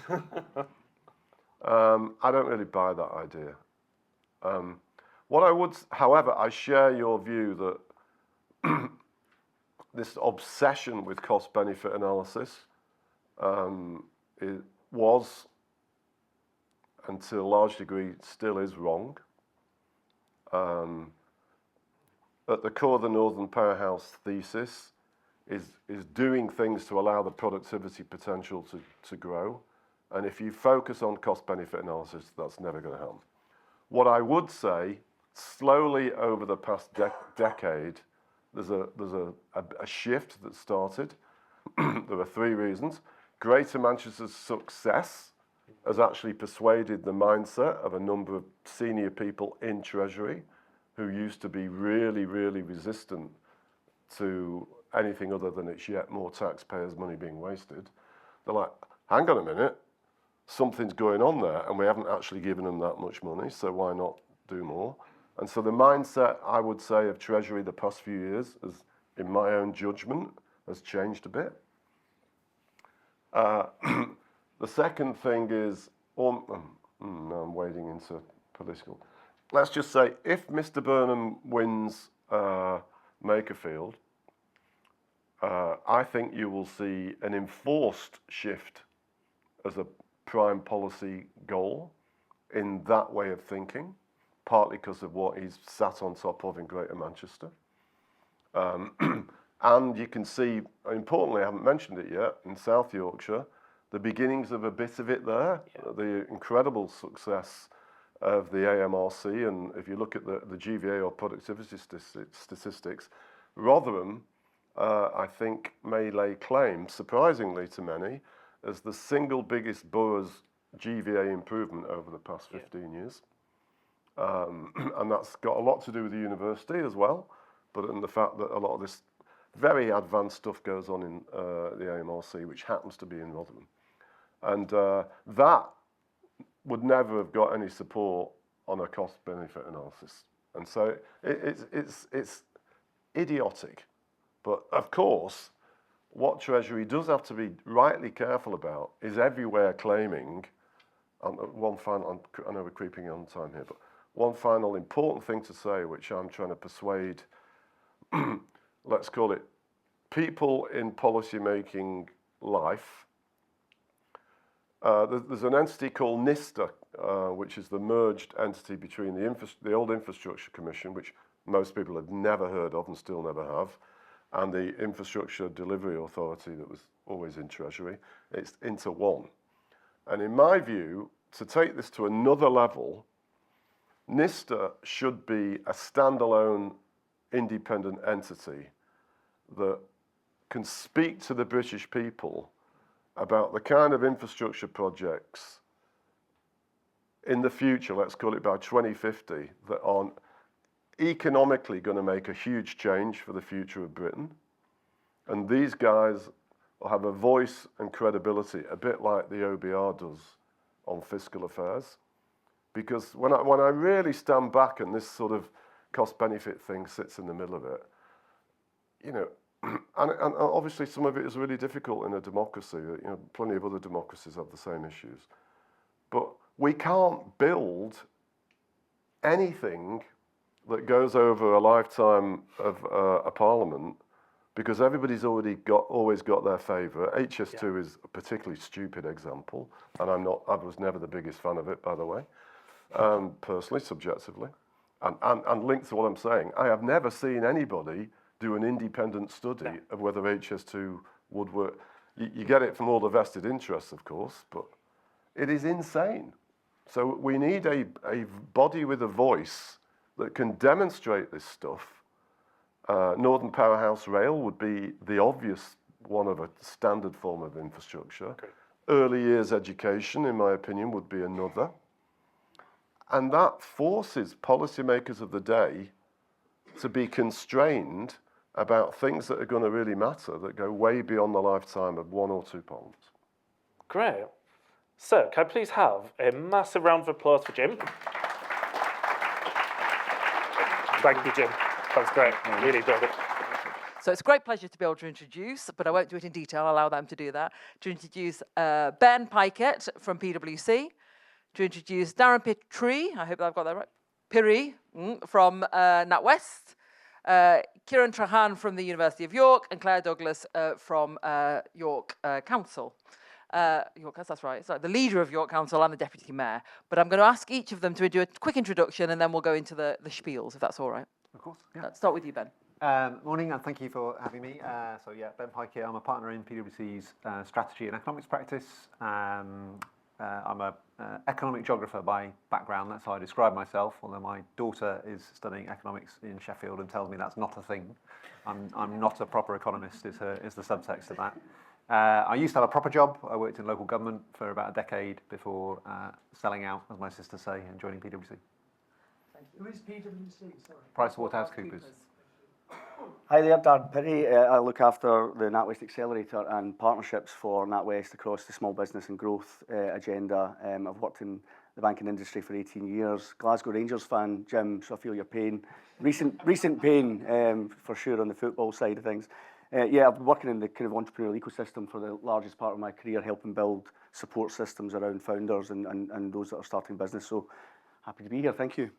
I don't really buy that idea. What I would, however, I share your view that this obsession with cost-benefit analysis was, and to a large degree still is, wrong. At the core of the Northern Powerhouse thesis is doing things to allow the productivity potential to grow. And if you focus on cost-benefit analysis, that's never going to happen. What I would say, slowly over the past decade, there's a shift that started. There are 3 reasons. Greater Manchester's success has actually persuaded the mindset of a number of senior people in Treasury who used to be really, really resistant to anything other than it's yet more taxpayers' money being wasted. They're like, hang on a minute, something's going on there, and we haven't actually given them that much money, so why not do more? And so the mindset, I would say, of Treasury the past few years, has, in my own judgment, has changed a bit. The second thing is, now I'm wading into political. Let's just say, if Mr. Burnham wins Makerfield, I think you will see an enforced shift as a prime policy goal in that way of thinking, partly because of what he's sat on top of in Greater Manchester. And you can see, importantly, I haven't mentioned it yet, in South Yorkshire, the beginnings of a bit of it there, the incredible success of the AMRC, and if you look at the GVA or productivity statistics, Rotherham, I think, may lay claim, surprisingly to many, as the single biggest borough's GVA improvement over the past 15 years. And that's got a lot to do with the university as well, but in the fact that a lot of this very advanced stuff goes on in the AMRC, which happens to be in Rotherham. And that would never have got any support on a cost-benefit analysis. And so it's idiotic. But of course, what Treasury does have to be rightly careful about is everywhere claiming, I know we're creeping on time here, but one final important thing to say, which I'm trying to persuade, let's call it, people in policy-making life. There's an entity called NISTA, which is the merged entity between the old Infrastructure Commission, which most people had never heard of and still never have, and the Infrastructure Delivery Authority that was always in Treasury. It's into one. And in my view, to take this to another level, NISTA should be a standalone independent entity that can speak to the British people about the kind of infrastructure projects in the future, let's call it by 2050, that are economically going to make a huge change for the future of Britain. And these guys will have a voice and credibility, a bit like the OBR does on fiscal affairs. Because when I really stand back and this sort of cost-benefit thing sits in the middle of it. You know, and obviously some of it is really difficult in a democracy. You know, plenty of other democracies have the same issues. But we can't build anything that goes over a lifetime of a parliament because everybody's always got their favourite. HS2 is a particularly stupid example, and I was never the biggest fan of it, by the way, personally, subjectively. And linked to what I'm saying, I have never seen anybody do an independent study of whether HS2 would work. You get it from all the vested interests, of course, but it is insane. So we need a body with a voice that can demonstrate this stuff. Northern Powerhouse Rail would be the obvious one of a standard form of infrastructure. Okay. Early years education, in my opinion, would be another. And that forces policymakers of the day to be constrained about things that are going to really matter, that go way beyond the lifetime of 1 or 2 parliaments. Great. So, can I please have a massive round of applause for Jim? Thank you, Jim. That was great. Really enjoyed it. So it's a great pleasure to be able to introduce, but I won't do it in detail, I'll allow them to do that, to introduce Ben Pykett from PwC, to introduce Darren Pirie, I hope I've got that right, Pirie from NatWest, Kiran Trehan from the University of York, and Claire Douglas from York Council. York, that's right. Sorry, the leader of York Council and the deputy mayor. But I'm going to ask each of them to do a quick introduction, and then we'll go into the spiels, if that's all right. Of course. Yeah. Let's start with you, Ben. Morning, and thank you for having me. Ben Pykett, I'm a partner in PwC's strategy and economics practice. I'm an economic geographer by background. That's how I describe myself, although my daughter is studying economics in Sheffield and tells me that's not a thing. I'm not a proper economist, is the subtext of that. I used to have a proper job. I worked in local government for about a decade before selling out, as my sisters say, and joining PwC. Who is PwC? Sorry. PricewaterhouseCoopers. Hi there, Darren Pirie. I look after the NatWest Accelerator and partnerships for NatWest across the small business and growth agenda. I've worked in the banking industry for 18 years. Glasgow Rangers fan, Jim, so I feel your pain. Recent pain, for sure, on the football side of things. I've been working in the kind of entrepreneurial ecosystem for the largest part of my career, helping build support systems around founders and those that are starting business. So happy to be here. Thank you.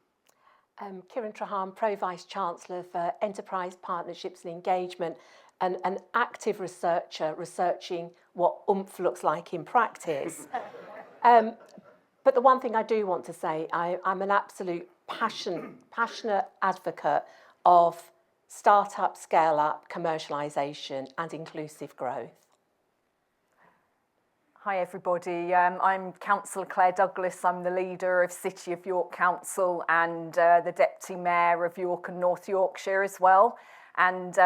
Kiran Trehan, Pro-Vice-Chancellor for Enterprise Partnerships and Engagement, and an active researcher researching what oomph looks like in practice. But the one thing I do want to say, I'm an absolute passionate advocate of start-up, scale-up, commercialisation and inclusive growth. Hi everybody, I'm Councillor Claire Douglas. I'm the leader of City of York Council and the Deputy Mayor of York and North Yorkshire as well. And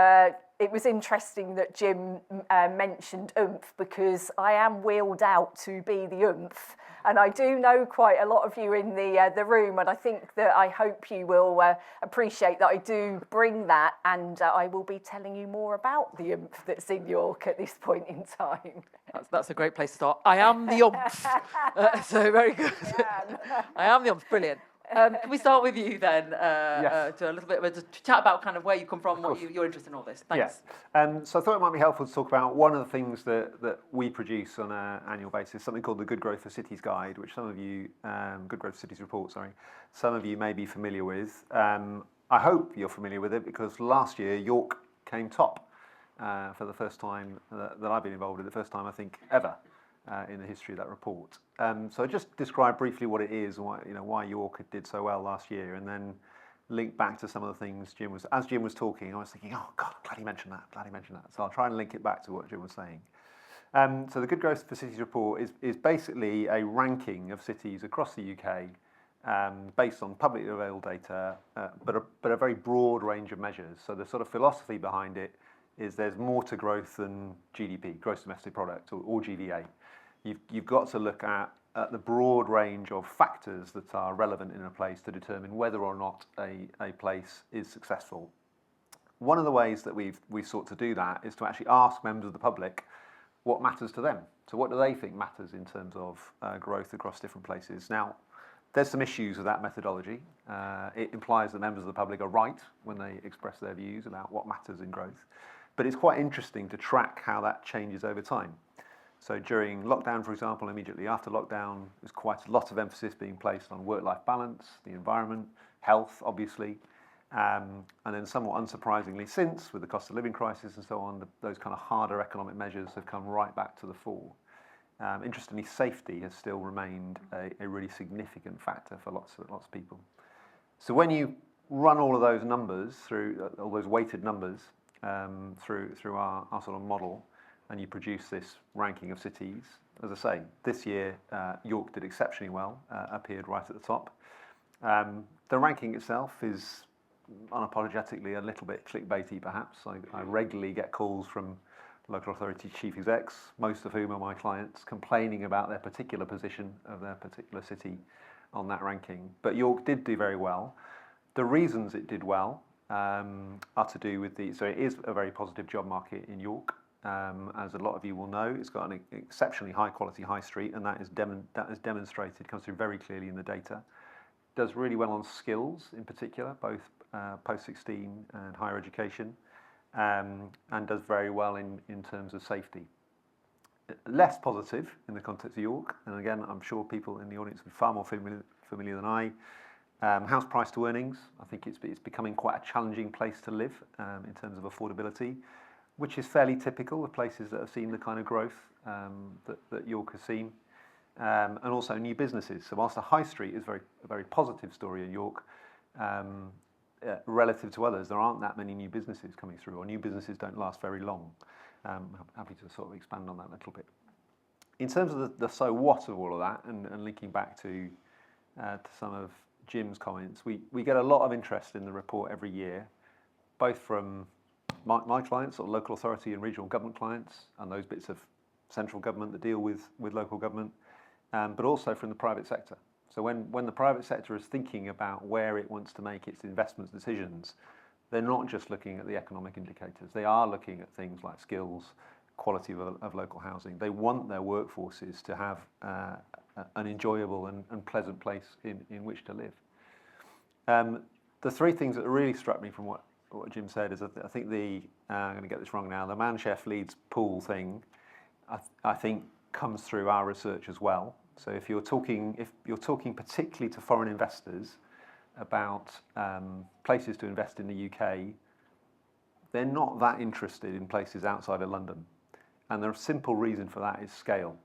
it was interesting that Jim mentioned oomph, because I am wheeled out to be the oomph. And I do know quite a lot of you in the room, and I think that I hope you will appreciate that I do bring that, and I will be telling you more about the oomph that's in York at this point in time. That's a great place to start. I am the oomph. So very good. I am the oomph. Brilliant. Can we start with you then? Yes. To a little bit of a chat about kind of where you come from, what you're interested in all this. Thanks. Yeah. So I thought it might be helpful to talk about one of the things that we produce on an annual basis, something called the Good Growth for Cities Guide, which some of you, Good Growth for Cities Report, sorry, some of you may be familiar with. I hope you're familiar with it, because last year York came top for the first time that I've been involved in, the first time I think ever. In the history of that report. So I just describe briefly what it is, why York did so well last year, and then link back to some of the things as Jim was talking, I was thinking, oh God, glad he mentioned that. So I'll try and link it back to what Jim was saying. So the Good Growth for Cities report is basically a ranking of cities across the UK based on publicly available data, but a very broad range of measures. So the sort of philosophy behind it is there's more to growth than GDP, gross domestic product, or GDA. You've got to look at the broad range of factors that are relevant in a place to determine whether or not a place is successful. One of the ways that we've sought to do that is to actually ask members of the public what matters to them. So what do they think matters in terms of growth across different places? Now, There's some issues with that methodology. It implies that members of the public are right when they express their views about what matters in growth. But it's quite interesting to track how that changes over time. So during lockdown, for example, immediately after lockdown, there's quite a lot of emphasis being placed on work-life balance, the environment, health, obviously. And then somewhat unsurprisingly since, with the cost of living crisis and so on, those kind of harder economic measures have come right back to the fore. Interestingly, safety has still remained a really significant factor for lots of people. So when you run all of those numbers through, all those weighted numbers through our sort of model, and you produce this ranking of cities, as I say, this year York did exceptionally well, appeared right at the top. The ranking itself is unapologetically a little bit clickbaity, perhaps. I regularly get calls from local authority chief execs, most of whom are my clients, complaining about their particular position of their particular city on that ranking. But York did do very well. The reasons it did well are to do with so it is a very positive job market in York. As a lot of you will know, it's got an exceptionally high quality high street, and that is demonstrated, comes through very clearly in the data. Does really well on skills in particular, both post-16 and higher education, and does very well in terms of safety. Less positive in the context of York, and again, I'm sure people in the audience will be far more familiar than I. House price to earnings, I think it's becoming quite a challenging place to live in terms of affordability, which is fairly typical of places that have seen the kind of growth that York has seen. And also new businesses. So whilst the high street is a very positive story in York, relative to others, there aren't that many new businesses coming through, or new businesses don't last very long. I'm happy to sort of expand on that a little bit. In terms of the so what of all of that, and linking back to some of Jim's comments, we get a lot of interest in the report every year, both from my clients, or local authority and regional government clients, and those bits of central government that deal with local government, but also from the private sector. So when the private sector is thinking about where it wants to make its investment decisions, they're not just looking at the economic indicators. They are looking at things like skills, quality of local housing. They want their workforces to have an enjoyable and pleasant place in which to live. The three things that really struck me from what Jim said is I think I'm going to get this wrong now, the man chef leads pool thing, I think comes through our research as well. So if you're talking particularly to foreign investors about places to invest in the UK, they're not that interested in places outside of London. And the simple reason for that is scale.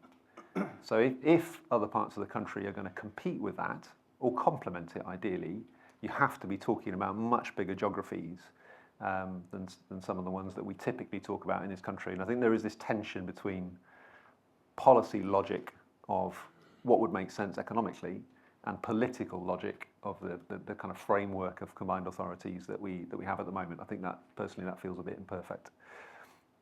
So if other parts of the country are going to compete with that, or complement it ideally, you have to be talking about much bigger geographies than some of the ones that we typically talk about in this country. And I think there is this tension between policy logic of what would make sense economically and political logic of the kind of framework of combined authorities that we have at the moment. I think that personally that feels a bit imperfect.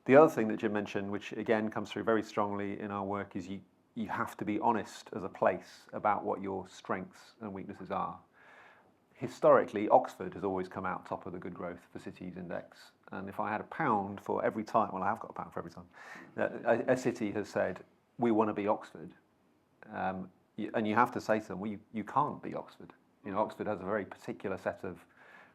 The other thing that Jim mentioned, which again comes through very strongly in our work, is you have to be honest as a place about what your strengths and weaknesses are. Historically, Oxford has always come out top of the Good Growth for Cities Index. And if I had £1 for every time, well, I have got £1 for every time, that a city has said, we want to be Oxford. And you have to say to them, well, you can't be Oxford. You know, Oxford has a very particular set of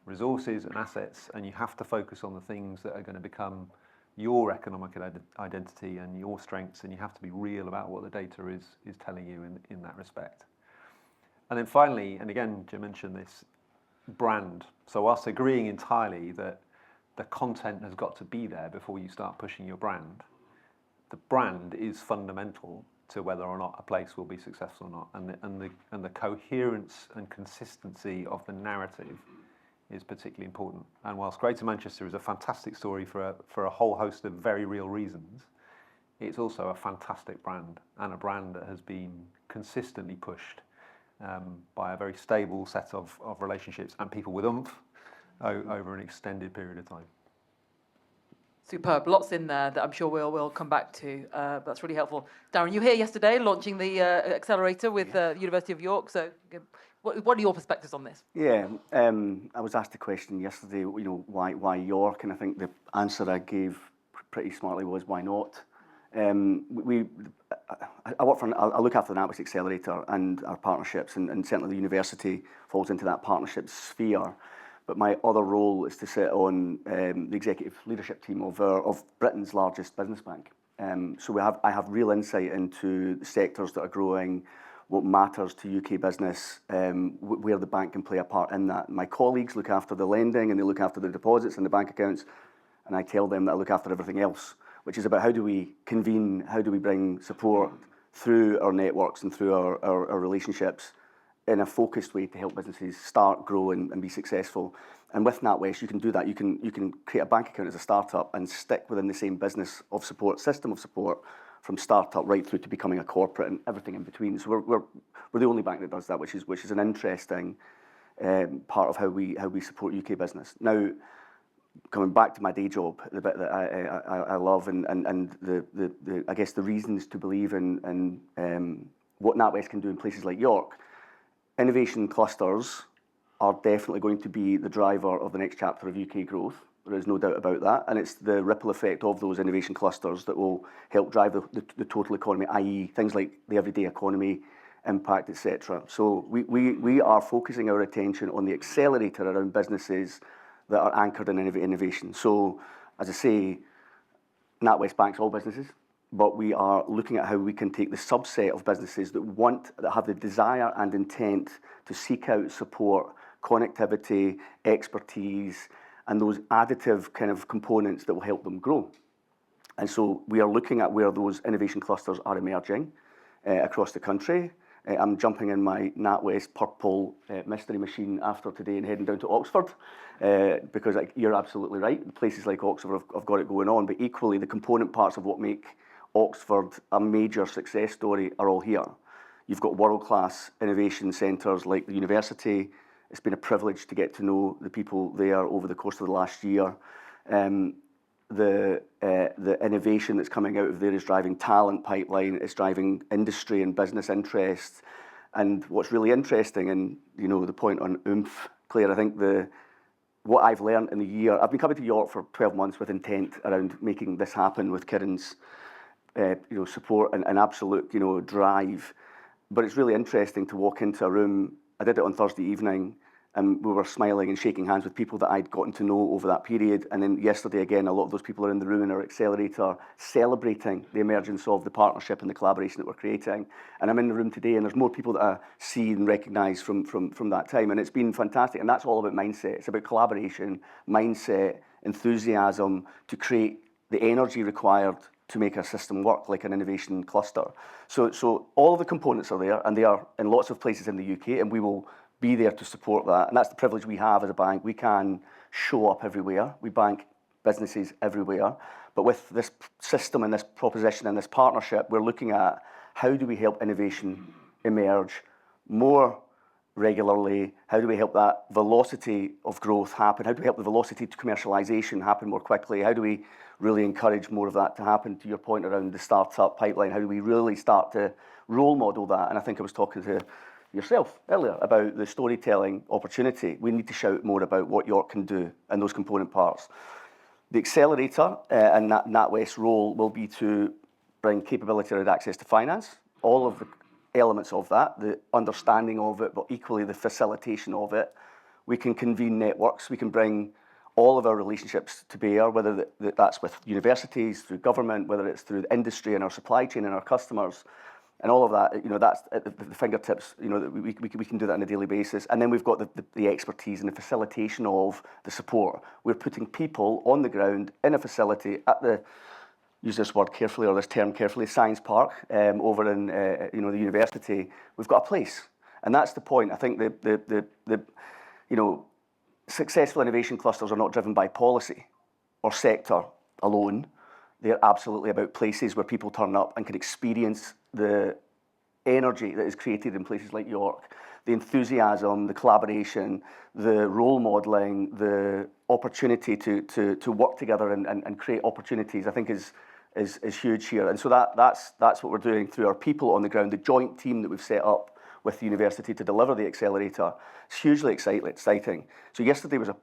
resources and assets, and you have to focus on the things that are going to become your economic identity and your strengths, and you have to be real about what the data is telling you in that respect. And then finally, and again, Jim mentioned this, brand. So whilst agreeing entirely that the content has got to be there before you start pushing your brand, the brand is fundamental to whether or not a place will be successful or not, and the coherence and consistency of the narrative is particularly important. And whilst Greater Manchester is a fantastic story for a whole host of very real reasons, it's also a fantastic brand, and a brand that has been consistently pushed by a very stable set of relationships and people with oomph over an extended period of time. Superb. Lots in there that I'm sure we'll come back to. That's really helpful. Darren, you were here yesterday launching the Accelerator with the University of York. So what are your perspectives on this? Yeah, I was asked a question yesterday, why York? And I think the answer I gave pretty smartly was, why not? I work for, I look after the NatWest Accelerator and our partnerships, and certainly the university falls into that partnership sphere. But my other role is to sit on the executive leadership team of Britain's largest business bank. So I have real insight into the sectors that are growing, what matters to UK business, where the bank can play a part in that. My colleagues look after the lending and they look after the deposits and the bank accounts, and I tell them that I look after everything else, which is about how do we convene, how do we bring support through our networks and through our relationships in a focused way to help businesses start, grow and be successful. And with NatWest, you can do that. You can create a bank account as a startup and stick within the same business of support, system of support, from startup right through to becoming a corporate and everything in between. So we're the only bank that does that, which is an interesting part of how we support UK business. Now, coming back to my day job, the bit that I love and the I guess the reasons to believe in what NatWest can do in places like York, innovation clusters are definitely going to be the driver of the next chapter of UK growth. There is no doubt about that, and it's the ripple effect of those innovation clusters that will help drive the total economy, i.e. things like the everyday economy, impact, etc. So we are focusing our attention on the accelerator around businesses that are anchored in innovation. So, as I say, NatWest banks all businesses, but we are looking at how we can take the subset of businesses that have the desire and intent to seek out support, connectivity, expertise, and those additive kind of components that will help them grow. And so we are looking at where those innovation clusters are emerging across the country. I'm jumping in my NatWest purple mystery machine after today and heading down to Oxford, because you're absolutely right. Places like Oxford have got it going on, but equally the component parts of what make Oxford a major success story are all here. You've got world-class innovation centres like the university. It's been a privilege to get to know the people there over the course of the last year. The innovation that's coming out of there is driving talent pipeline, it's driving industry and business interest. And what's really interesting, and you know the point on oomph, Claire, I think what I've learned in the year, I've been coming to York for 12 months with intent around making this happen with Kiran's support and absolute drive. But it's really interesting to walk into a room. I did it on Thursday evening, and we were smiling and shaking hands with people that I'd gotten to know over that period. And then yesterday again, a lot of those people are in the room in our accelerator celebrating the emergence of the partnership and the collaboration that we're creating. And I'm in the room today, and there's more people that I see and recognise from that time. And it's been fantastic. And that's all about mindset. It's about collaboration, mindset, enthusiasm to create the energy required to make a system work like an innovation cluster. So all of the components are there, and they are in lots of places in the UK, and we will be there to support that. And that's the privilege we have as a bank. We can show up everywhere. We bank businesses everywhere. But with this system and this proposition and this partnership, we're looking at how do we help innovation emerge more regularly? How do we help that velocity of growth happen? How do we help the velocity to commercialisation happen more quickly? How do we really encourage more of that to happen? To your point around the startup pipeline, how do we really start to role model that? And I think I was talking to yourself earlier about the storytelling opportunity. We need to shout more about what York can do and those component parts. The accelerator and NatWest's role will be to bring capability around access to finance, all of the elements of that, the understanding of it, but equally the facilitation of it. We can convene networks, we can bring all of our relationships to bear, whether that's with universities, through government, whether it's through the industry and our supply chain and our customers, and all of that, that's at the fingertips, that we can do that on a daily basis. And then we've got the expertise and the facilitation of the support. We're putting people on the ground in a facility at the, use this word carefully or this term carefully, science park over in the university. We've got a place, and that's the point. I think the successful innovation clusters are not driven by policy or sector alone. They're absolutely about places where people turn up and can experience the energy that is created in places like York, the enthusiasm, the collaboration, the role modelling, the opportunity to work together and create opportunities, I think is huge here. And so that's what we're doing through our people on the ground, the joint team that we've set up with the university to deliver the accelerator. It's hugely exciting. So yesterday was a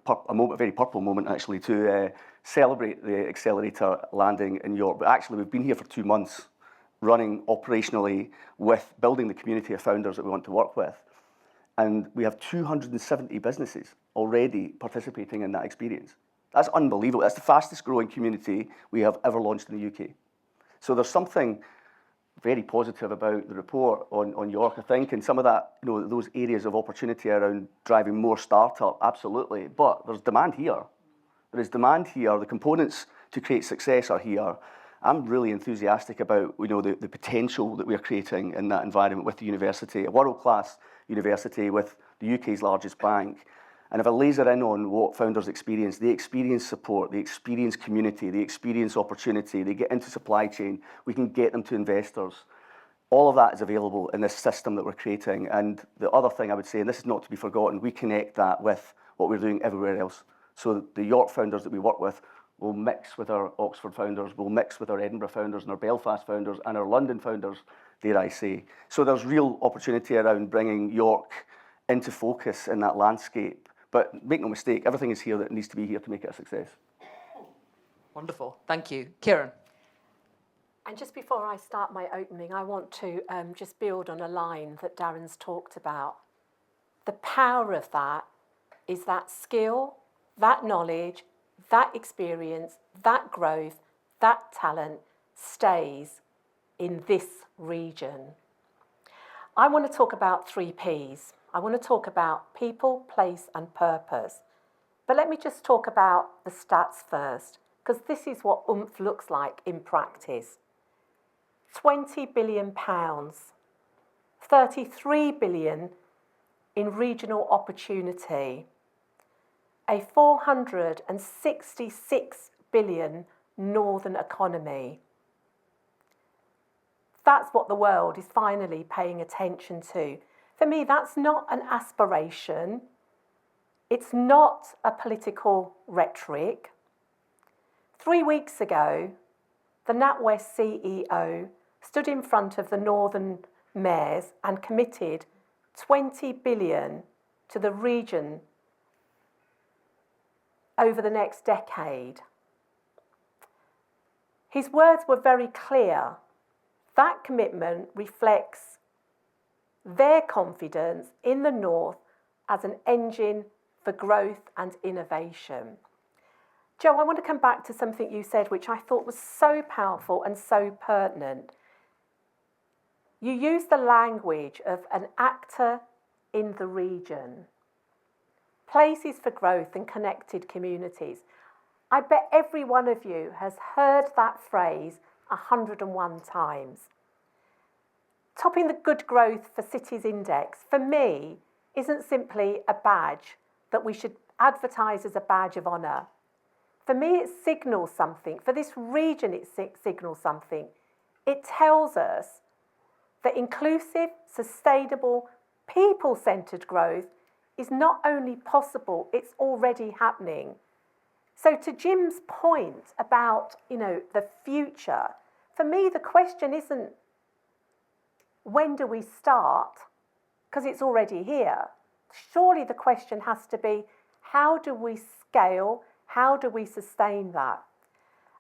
very purple moment actually to celebrate the Accelerator landing in York, but actually we've been here for 2 months running operationally with building the community of founders that we want to work with. And we have 270 businesses already participating in that experience. That's unbelievable. That's the fastest growing community we have ever launched in the UK. So there's something very positive about the report on York, I think, and some of that, those areas of opportunity around driving more startup, absolutely. But there's demand here. There is demand here. The components to create success are here. I'm really enthusiastic about the potential that we're creating in that environment with the university, a world-class university with the UK's largest bank. And if I laser in on what founders experience, they experience support, they experience community, they experience opportunity, they get into supply chain, we can get them to investors. All of that is available in this system that we're creating. And the other thing I would say, and this is not to be forgotten, we connect that with what we're doing everywhere else. So the York founders that we work with will mix with our Oxford founders, will mix with our Edinburgh founders and our Belfast founders and our London founders, dare I say. So there's real opportunity around bringing York into focus in that landscape. But make no mistake, everything is here that needs to be here to make it a success. Wonderful. Thank you. Kiran. And just before I start my opening, I want to just build on a line that Darren's talked about. The power of that is that skill, that knowledge, that experience, that growth, that talent stays in this region. I want to talk about 3 Ps. I want to talk about people, place and purpose. But let me just talk about the stats first, because this is what oomph looks like in practice. £20 billion, 33 billion in regional opportunity, a 466 billion northern economy. That's what the world is finally paying attention to. For me, that's not an aspiration. It's not a political rhetoric. 3 weeks ago, the NatWest CEO stood in front of the northern mayors and committed 20 billion to the region over the next decade. His words were very clear. That commitment reflects their confidence in the North as an engine for growth and innovation. Joe, I want to come back to something you said, which I thought was so powerful and so pertinent. You used the language of an actor in the region, places for growth and connected communities. I bet every one of you has heard that phrase 101 times. Topping the Good Growth for Cities Index, for me, isn't simply a badge that we should advertise as a badge of honour. For me, it signals something. For this region, it signals something. It tells us that inclusive, sustainable, people-centred growth is not only possible, it's already happening. So to Jim's point about, the future, for me, the question isn't when do we start, because it's already here. Surely the question has to be, how do we scale? How do we sustain that?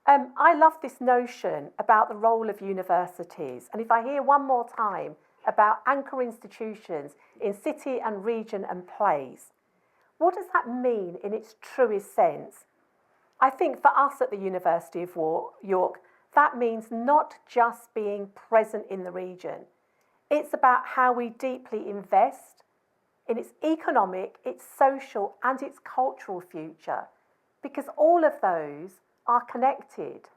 I love this notion about the role of universities. And if I hear one more time about anchor institutions in city and region and place, what does that mean in its truest sense? I think for us at the University of York, that means not just being present in the region. It's about how we deeply invest in its economic, its social, and its cultural future, because all of those are connected.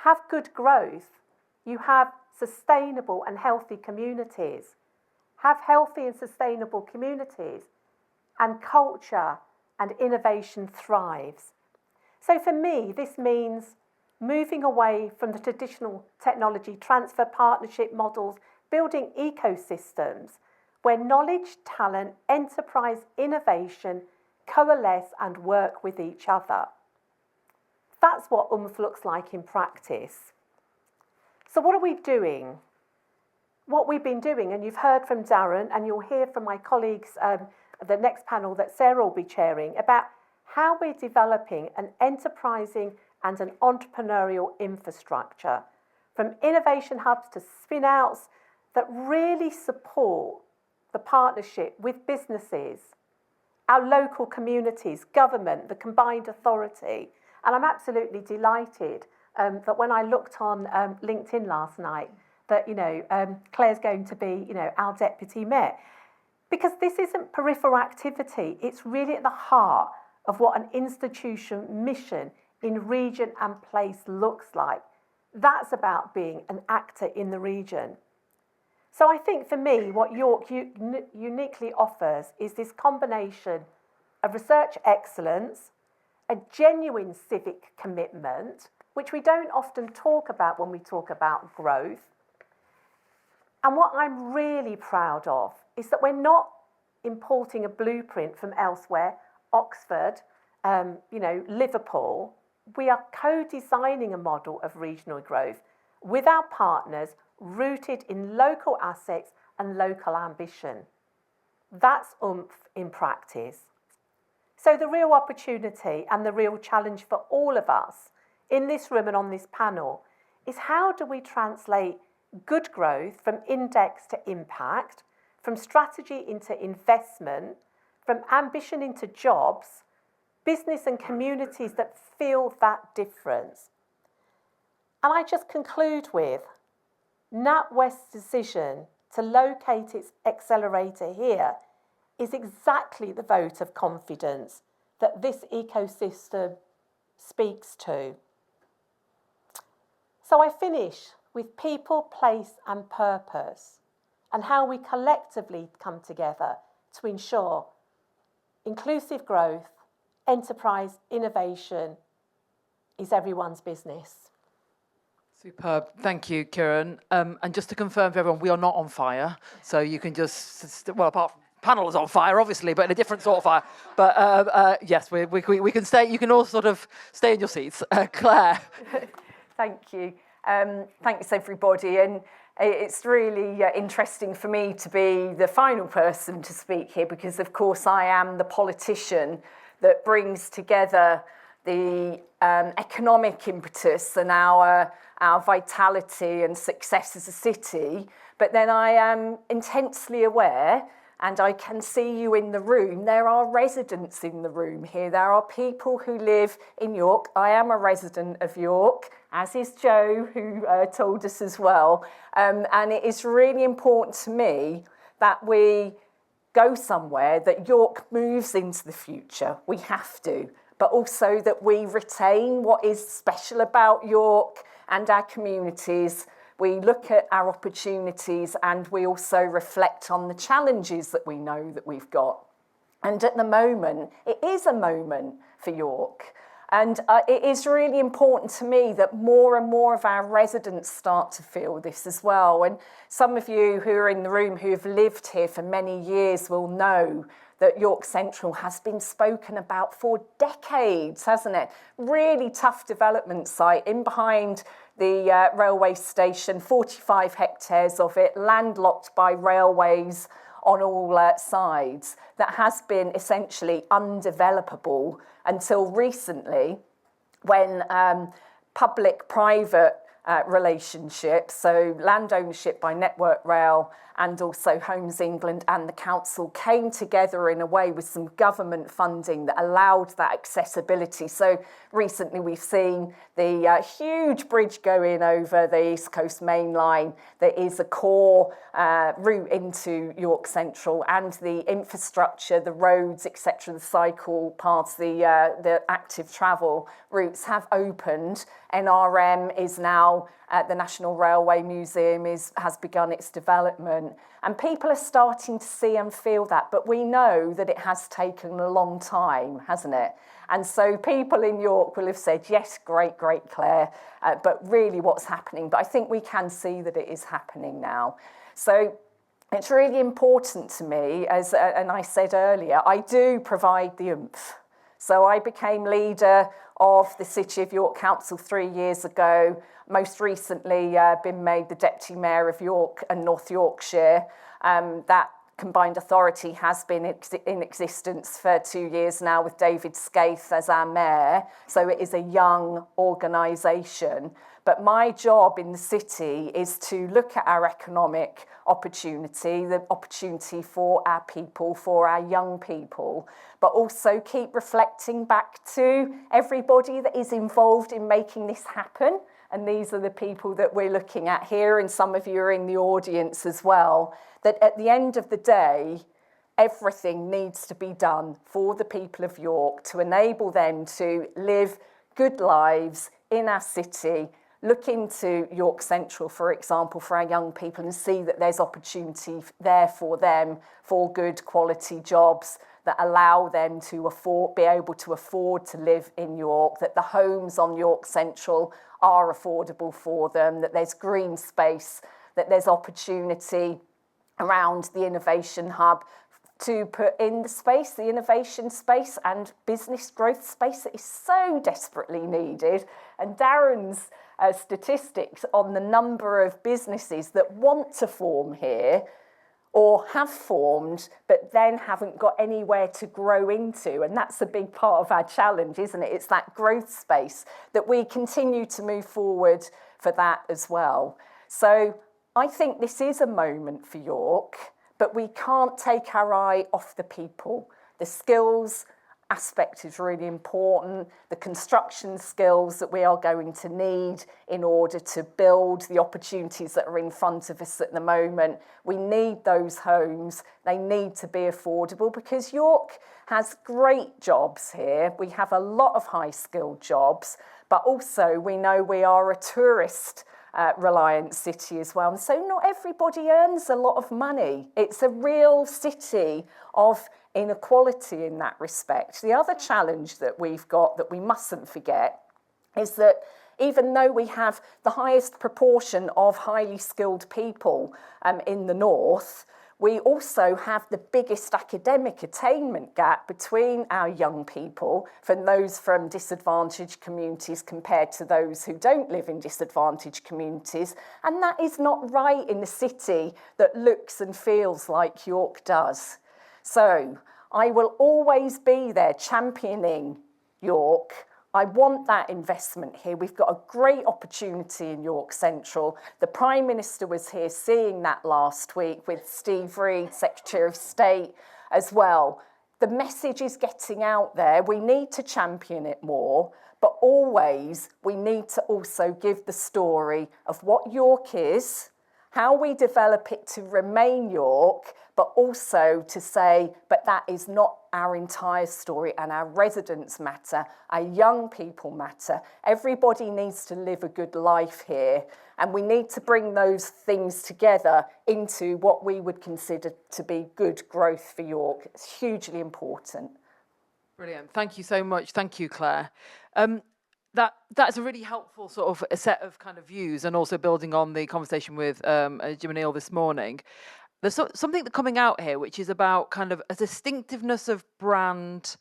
Have good growth, you have sustainable and healthy communities. Have healthy and sustainable communities, and culture and innovation thrives. So for me, this means moving away from the traditional technology transfer partnership models, building ecosystems where knowledge, talent, enterprise, innovation coalesce and work with each other. That's what oomph looks like in practice. So what are we doing? What we've been doing, and you've heard from Darren, and you'll hear from my colleagues, the next panel that Sarah will be chairing, about how we're developing an enterprising and an entrepreneurial infrastructure, from innovation hubs to spin-outs that really support the partnership with businesses, our local communities, government, the combined authority. And I'm absolutely delighted that when I looked on LinkedIn last night, that, Claire's going to be, our deputy mayor. Because this isn't peripheral activity, it's really at the heart of what an institution mission in region and place looks like. That's about being an actor in the region. So I think for me, what York uniquely offers is this combination of research excellence, a genuine civic commitment, which we don't often talk about when we talk about growth. And what I'm really proud of is that we're not importing a blueprint from elsewhere, Oxford, Liverpool. We are co-designing a model of regional growth with our partners, rooted in local assets and local ambition. That's oomph in practice. So the real opportunity and the real challenge for all of us in this room and on this panel is, how do we translate good growth from index to impact, from strategy into investment, from ambition into jobs, business and communities that feel that difference? And I just conclude with NatWest's decision to locate its accelerator here is exactly the vote of confidence that this ecosystem speaks to. So I finish with people, place and purpose, and how we collectively come together to ensure inclusive growth, enterprise, innovation is everyone's business. Superb. Thank you, Kiran. And just to confirm for everyone, we are not on fire. So you can just, well, apart from panel is on fire, obviously, but in a different sort of fire. But yes, we can stay, you can all sort of stay in your seats. Claire. Thank you. Thanks, everybody. And it's really interesting for me to be the final person to speak here, because, of course, I am the politician that brings together the economic impetus and our vitality and success as a city. But then I am intensely aware, and I can see you in the room, there are residents in the room here. There are people who live in York. I am a resident of York, as is Joe, who told us as well. And it is really important to me that we go somewhere, that York moves into the future. We have to. But also that we retain what is special about York and our communities. We look at our opportunities, and we also reflect on the challenges that we know that we've got. And at the moment, it is a moment for York. And it is really important to me that more and more of our residents start to feel this as well. And some of you who are in the room who have lived here for many years will know that York Central has been spoken about for decades, hasn't it? Really tough development site in behind the railway station, 45 hectares of it, landlocked by railways on all sides, that has been essentially undevelopable until recently, when public-private relationships, so land ownership by Network Rail and also Homes England and the council, came together in a way with some government funding that allowed that accessibility. So recently we've seen the huge bridge going over the East Coast Main Line that is a core route into York Central, and the infrastructure, the roads, etc., the cycle paths, the active travel routes have opened. NRM is now at the National Railway Museum, has begun its development, and people are starting to see and feel that. But we know that it has taken a long time, hasn't it? And so people in York will have said, yes, great, Claire, but really what's happening? But I think we can see that it is happening now. So it's really important to me, and I said earlier, I do provide the oomph. So I became leader of the City of York Council 3 years ago, most recently been made the Deputy Mayor of York and North Yorkshire. That combined authority has been in existence for 2 years now with David Skaith as our mayor, so it is a young organisation. But my job in the city is to look at our economic opportunity, the opportunity for our people, for our young people, but also keep reflecting back to everybody that is involved in making this happen. And these are the people that we're looking at here, and some of you are in the audience as well, that at the end of the day, everything needs to be done for the people of York to enable them to live good lives in our city. Look into York Central, for example, for our young people and see that there's opportunity there for them for good quality jobs that allow them to be able to afford to live in York, that the homes on York Central are affordable for them, that there's green space, that there's opportunity around the innovation hub to put in the space, the innovation space and business growth space that is so desperately needed. And Darren's statistics on the number of businesses that want to form here or have formed but then haven't got anywhere to grow into. And that's a big part of our challenge, isn't it? It's that growth space that we continue to move forward for that as well. So I think this is a moment for York, but we can't take our eye off the people. The skills aspect is really important, the construction skills that we are going to need in order to build the opportunities that are in front of us at the moment. We need those homes, they need to be affordable because York has great jobs here. We have a lot of high-skilled jobs, but also we know we are a tourist reliant city as well. And so not everybody earns a lot of money. It's a real city of inequality in that respect. The other challenge that we've got that we mustn't forget is that even though we have the highest proportion of highly skilled people in the north, we also have the biggest academic attainment gap between our young people from those from disadvantaged communities compared to those who don't live in disadvantaged communities. And that is not right in a city that looks and feels like York does. So I will always be there championing York. I want that investment here. We've got a great opportunity in York Central. The Prime Minister was here seeing that last week with Steve Reid, Secretary of State, as well. The message is getting out there. We need to champion it more, but always we need to also give the story of what York is, how we develop it to remain York, but also to say, but that is not our entire story and our residents matter, our young people matter. Everybody needs to live a good life here and we need to bring those things together into what we would consider to be good growth for York. It's hugely important. Brilliant. Thank you so much. Thank you, Claire. That's a really helpful sort of a set of kind of views and also building on the conversation with Jim and Neil this morning. There's something that's coming out here, which is about kind of a distinctiveness of brand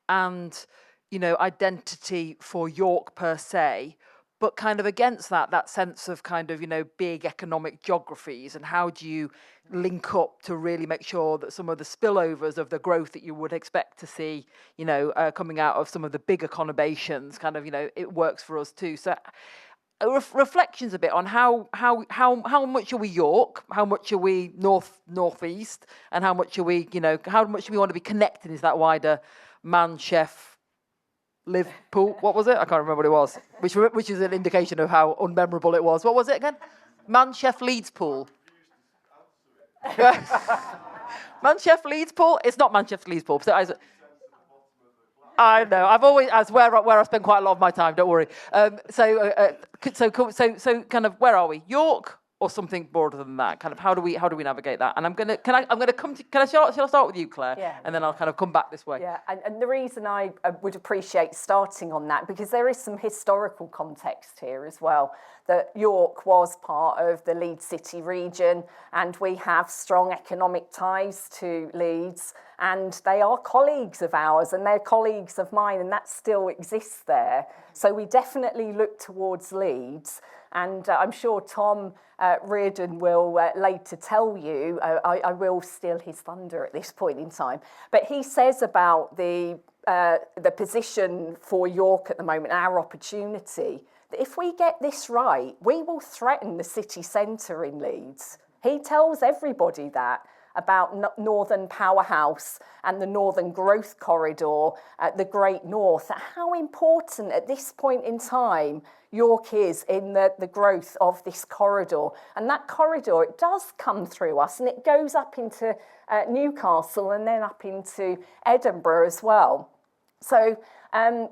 and, you know, identity for York per se, but kind of against that sense of kind of, you know, big economic geographies and how do you link up to really make sure that some of the spillovers of the growth that you would expect to see, you know, coming out of some of the bigger conurbations kind of, you know, it works for us too. So reflections a bit on how much are we York, how much are we northeast, and how much are we, you know, how much do we want to be connected into that wider man, chef, Liverpool? What was it? I can't remember what it was. Which is an indication of how unmemorable it was. What was it again? Man, chef, Leeds pool. Man, chef, Leeds pool. It's not Man, chef, Leeds pool. So I know. I've always as where I spend quite a lot of my time. Don't worry. So kind of where are we? York or something broader than that? Kind of how do we navigate that? And I'm gonna shall I start with you, Claire? Yeah. And then I'll kind of come back this way. Yeah. And the reason I would appreciate starting on that because there is some historical context here as well. That York was part of the Leeds City region, and we have strong economic ties to Leeds. And they are colleagues of ours and they're colleagues of mine and that still exists there. So we definitely look towards Leeds And I'm sure Tom Reardon will later tell you, I will steal his thunder at this point in time, but he says about the position for York at the moment, our opportunity, that if we get this right, we will threaten the city centre in Leeds. He tells everybody that about Northern Powerhouse and the Northern Growth Corridor, the Great North, how important at this point in time York is in the growth of this corridor. And that corridor, it does come through us and it goes up into Newcastle and then up into Edinburgh as well. So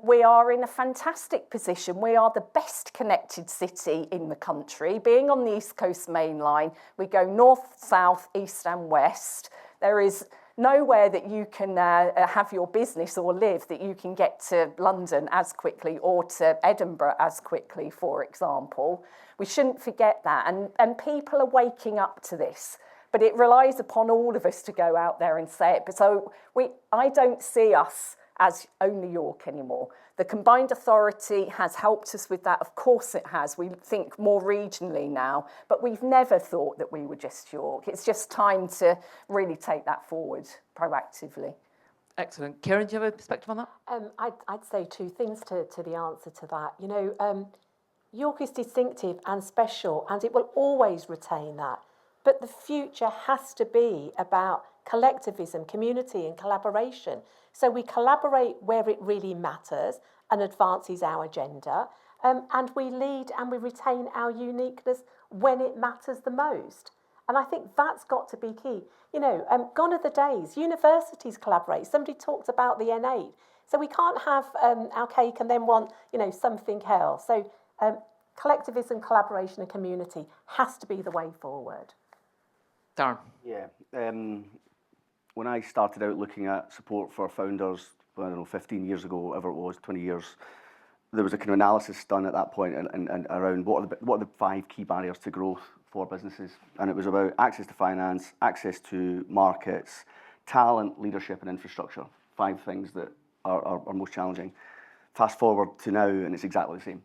we are in a fantastic position. We are the best connected city in the country. Being on the East Coast Main Line, we go north, south, east and west. There is nowhere that you can have your business or live that you can get to London as quickly or to Edinburgh as quickly, for example. We shouldn't forget that. And people are waking up to this. But it relies upon all of us to go out there and say it. But so I don't see us as only York anymore. The combined authority has helped us with that. Of course it has. We think more regionally now, but we've never thought that we were just York. It's just time to really take that forward proactively. Excellent. Kiran, do you have a perspective on that? I'd say two things to the answer to that. You know, York is distinctive and special, and it will always retain that. But the future has to be about collectivism, community and collaboration. So we collaborate where it really matters and advances our agenda, and we lead and we retain our uniqueness when it matters the most. And I think that's got to be key. You know, gone are the days. Universities collaborate. Somebody talked about the N8. So we can't have our cake and then want, you know, something else. So collectivism, collaboration and community has to be the way forward. Darren. Yeah. When I started out looking at support for founders, I don't know, 15 years ago, whatever it was, 20 years, there was a kind of analysis done at that point and around what are the 5 key barriers to growth for businesses. And it was about access to finance, access to markets, talent, leadership and infrastructure. 5 things that are most challenging. Fast forward to now and it's exactly the same.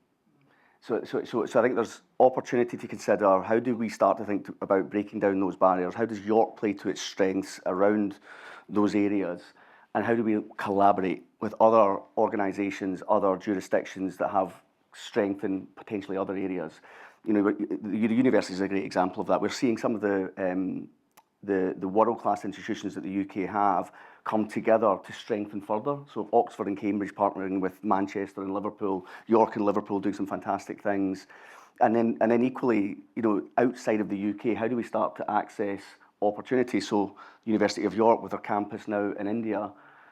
So I think there's opportunity to consider how do we start to think about breaking down those barriers? How does York play to its strengths around those areas? And how do we collaborate with other organisations, other jurisdictions that have strength in potentially other areas? You know, the university is a great example of that. We're seeing some of the world-class institutions that the UK have come together to strengthen further. So Oxford and Cambridge partnering with Manchester and Liverpool, York and Liverpool doing some fantastic things. And then equally, you know, outside of the UK, how do we start to access opportunities? So University of York with their campus now in India,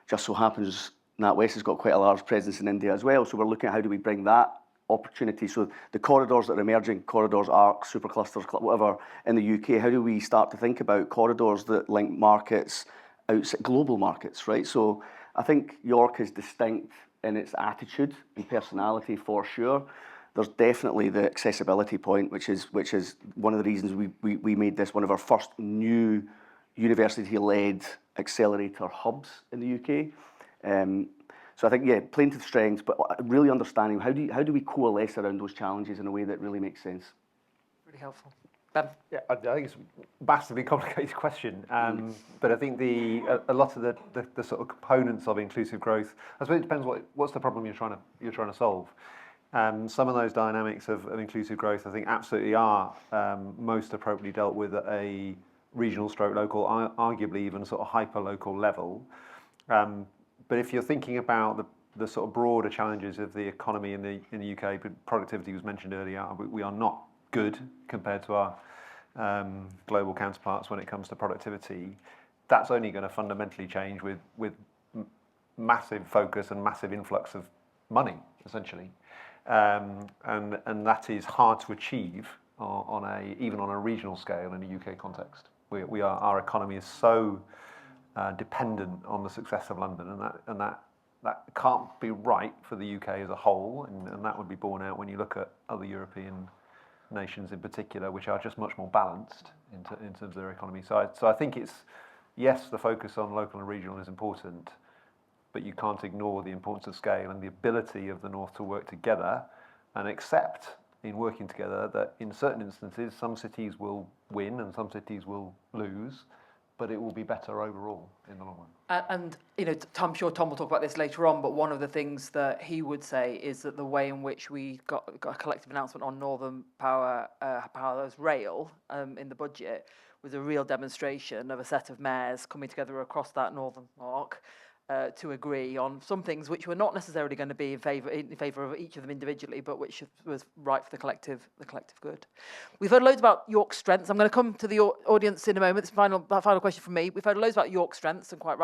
just so happens NatWest has got quite a large presence in India as well. So we're looking at how do we bring that opportunity. So the corridors that are emerging, corridors, ARCs, superclusters, whatever, in the UK, how do we start to think about corridors that link markets, outside global markets, right? So I think York is distinct in its attitude and personality for sure. There's definitely the accessibility point, which is one of the reasons we made this one of our first new university-led accelerator hubs in the UK. So I think, yeah, playing to the strengths, but really understanding how do we coalesce around those challenges in a way that really makes sense. Really helpful. Ben? Yeah, I think it's a massively complicated question, but I think a lot of the sort of components of inclusive growth, I suppose it depends what's the problem you're trying to solve. Some of those dynamics of inclusive growth, I think, absolutely are most appropriately dealt with at a regional stroke local, arguably even sort of hyper-local level. But if you're thinking about the sort of broader challenges of the economy in the UK, but productivity was mentioned earlier, we are not good compared to our global counterparts when it comes to productivity. That's only going to fundamentally change with massive focus and massive influx of money, essentially. And that is hard to achieve even on a regional scale in a UK context. Our economy is so dependent on the success of London, and that can't be right for the UK as a whole, and that would be borne out when you look at other European nations in particular, which are just much more balanced in terms of their economy. So I think it's, yes, the focus on local and regional is important, but you can't ignore the importance of scale and the ability of the North to work together and accept in working together that in certain instances, some cities will win and some cities will lose, but it will be better overall in the long run. And you know, I'm sure Tom will talk about this later on, but one of the things that he would say is that the way in which we got a collective announcement on Northern Power's rail in the budget was a real demonstration of a set of mayors coming together across that northern arc to agree on some things which were not necessarily going to be in favour of each of them individually, but which was right for the collective good. We've heard loads about York's strengths. I'm going to come to the audience in a moment. This final question from me. We've heard loads about York's strengths, and quite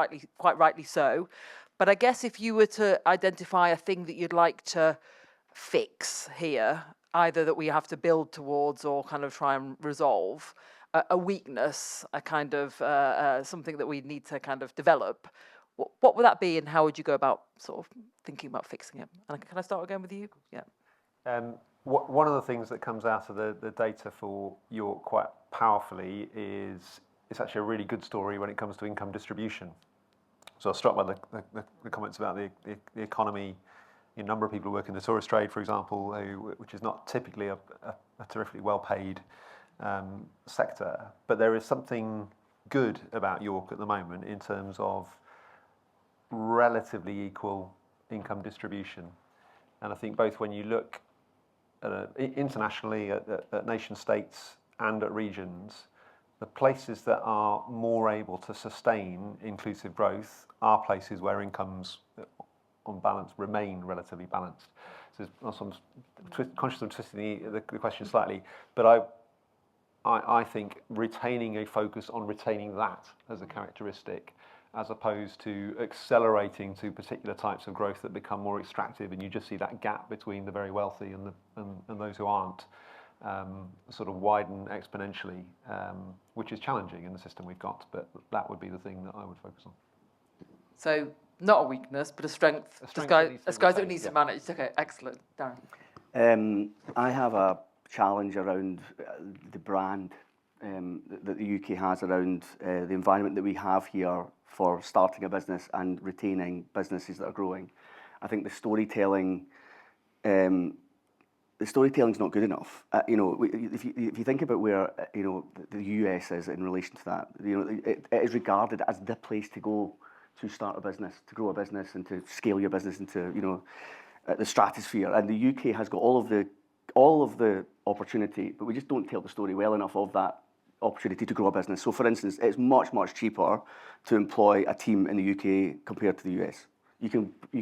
rightly so. But I guess if you were to identify a thing that you'd like to fix here, either that we have to build towards or kind of try and resolve, a weakness, a kind of something that we need to kind of develop, what would that be, and how would you go about sort of thinking about fixing it? And can I start again with you? Yeah. One of the things that comes out of the data for York quite powerfully is it's actually a really good story when it comes to income distribution. So I was struck by the comments about the economy. A number of people who work in the tourist trade, for example, which is not typically a terrifically well-paid sector, but there is something good about York at the moment in terms of relatively equal income distribution. And I think both when you look at internationally at nation states and at regions, the places that are more able to sustain inclusive growth are places where incomes on balance remain relatively balanced. So I'm conscious of twisting the question slightly, but I think retaining a focus on retaining that as a characteristic, as opposed to accelerating to particular types of growth that become more extractive, and you just see that gap between the very wealthy and those who aren't sort of widen exponentially, which is challenging in the system we've got, but that would be the thing that I would focus on. So not a weakness, but a strength. That needs to manage. Okay, excellent. Darren. I have a challenge around the brand that the UK has around the environment that we have here for starting a business and retaining businesses that are growing. I think the storytelling is not good enough. If you think about where the US is in relation to that, it is regarded as the place to go to start a business, to grow a business, and to scale your business into the stratosphere. And the UK has got all of the opportunity, but we just don't tell the story well enough of that opportunity to grow a business. So, for instance, it's much cheaper to employ a team in the UK compared to the US. You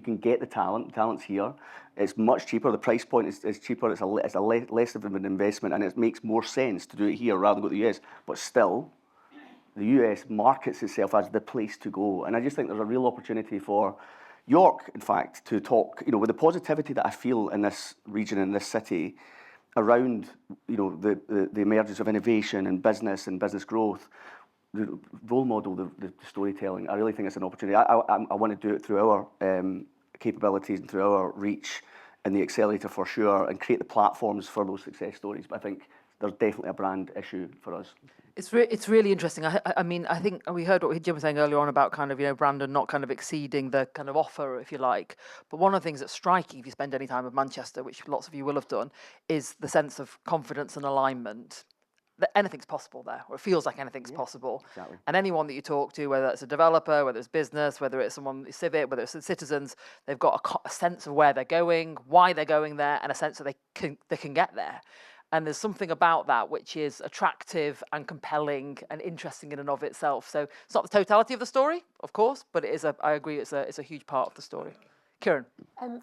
can get the talent's here. It's much cheaper. The price point is cheaper. It's less of an investment, and it makes more sense to do it here rather than go to the US. But still, the US markets itself as the place to go, and I just think there's a real opportunity for York, in fact, to talk. With the positivity that I feel in this region, in this city, around the emergence of innovation and business growth, the role model, the storytelling. I really think it's an opportunity. I want to do it through our capabilities and through our reach in the Accelerator for sure, and create the platforms for those success stories. But I think there's definitely a brand issue for us. It's really interesting. I mean, I think we heard what Jim was saying earlier on about kind of, Brandon not kind of exceeding the kind of offer, if you like. But one of the things that's striking, if you spend any time in Manchester, which lots of you will have done, is the sense of confidence and alignment. That anything's possible there, or it feels like anything's possible. Exactly. And anyone that you talk to, whether it's a developer, whether it's business, whether it's someone civic, whether it's the citizens, they've got a sense of where they're going, why they're going there, and a sense that they can get there. And there's something about that which is attractive and compelling and interesting in and of itself. So it's not the totality of the story, of course, but it is I agree, it's a huge part of the story. Kiran.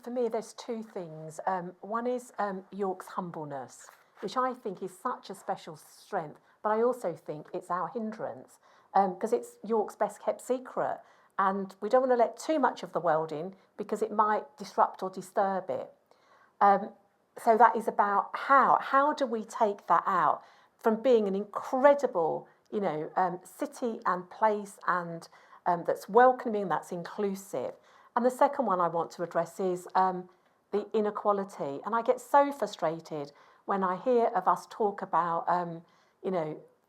For me, there's two things. One is York's humbleness, which I think is such a special strength, but I also think it's our hindrance, because it's York's best kept secret. And we don't want to let too much of the world in because it might disrupt or disturb it. So that is about how do we take that out from being an incredible, city and place, and that's welcoming, that's inclusive. And the second one I want to address is the inequality. And I get so frustrated when I hear of us talk about,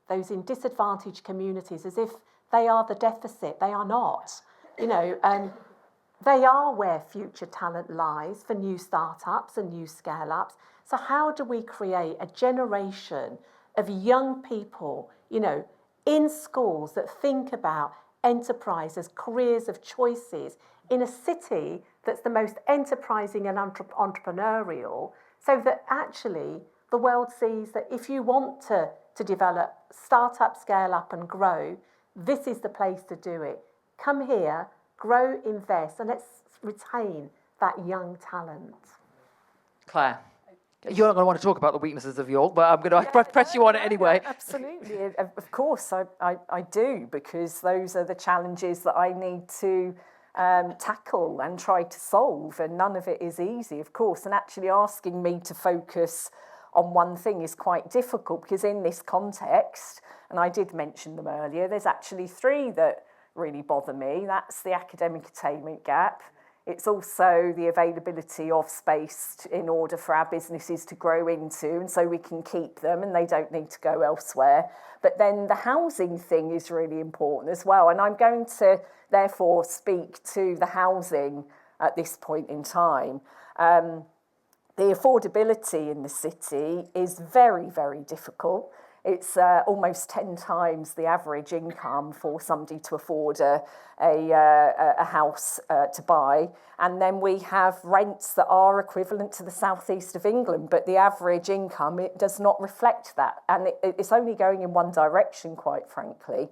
those in disadvantaged communities as if they are the deficit. They are not. They are where future talent lies for new startups and new scale-ups. So how do we create a generation of young people, you know, in schools that think about enterprise as careers of choices in a city that's the most enterprising and entrepreneurial, so that actually the world sees that if you want to develop, start up, scale up and grow, this is the place to do it. Come here, grow, invest, and let's retain that young talent. Claire, you're not going to want to talk about the weaknesses of York, but I'm going to press you on it anyway. Absolutely, of course I do, because those are the challenges that I need to tackle and try to solve, and none of it is easy, of course, and actually asking me to focus on one thing is quite difficult, because in this context, and I did mention them earlier, there's actually three that really bother me. That's the academic attainment gap. It's also the availability of space in order for our businesses to grow into, and so we can keep them and they don't need to go elsewhere. But then the housing thing is really important as well, and I'm going to therefore speak to the housing at this point in time. The affordability in the city is very, very difficult. It's almost 10 times the average income for somebody to afford a house to buy. And then we have rents that are equivalent to the southeast of England, but the average income, it does not reflect that. And it's only going in one direction, quite frankly.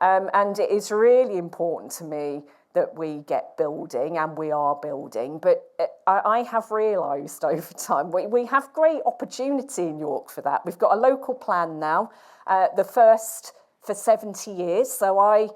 And it is really important to me that we get building, and we are building. But I have realised over time, we have great opportunity in York for that. We've got a local plan now, the first for 70 years. So I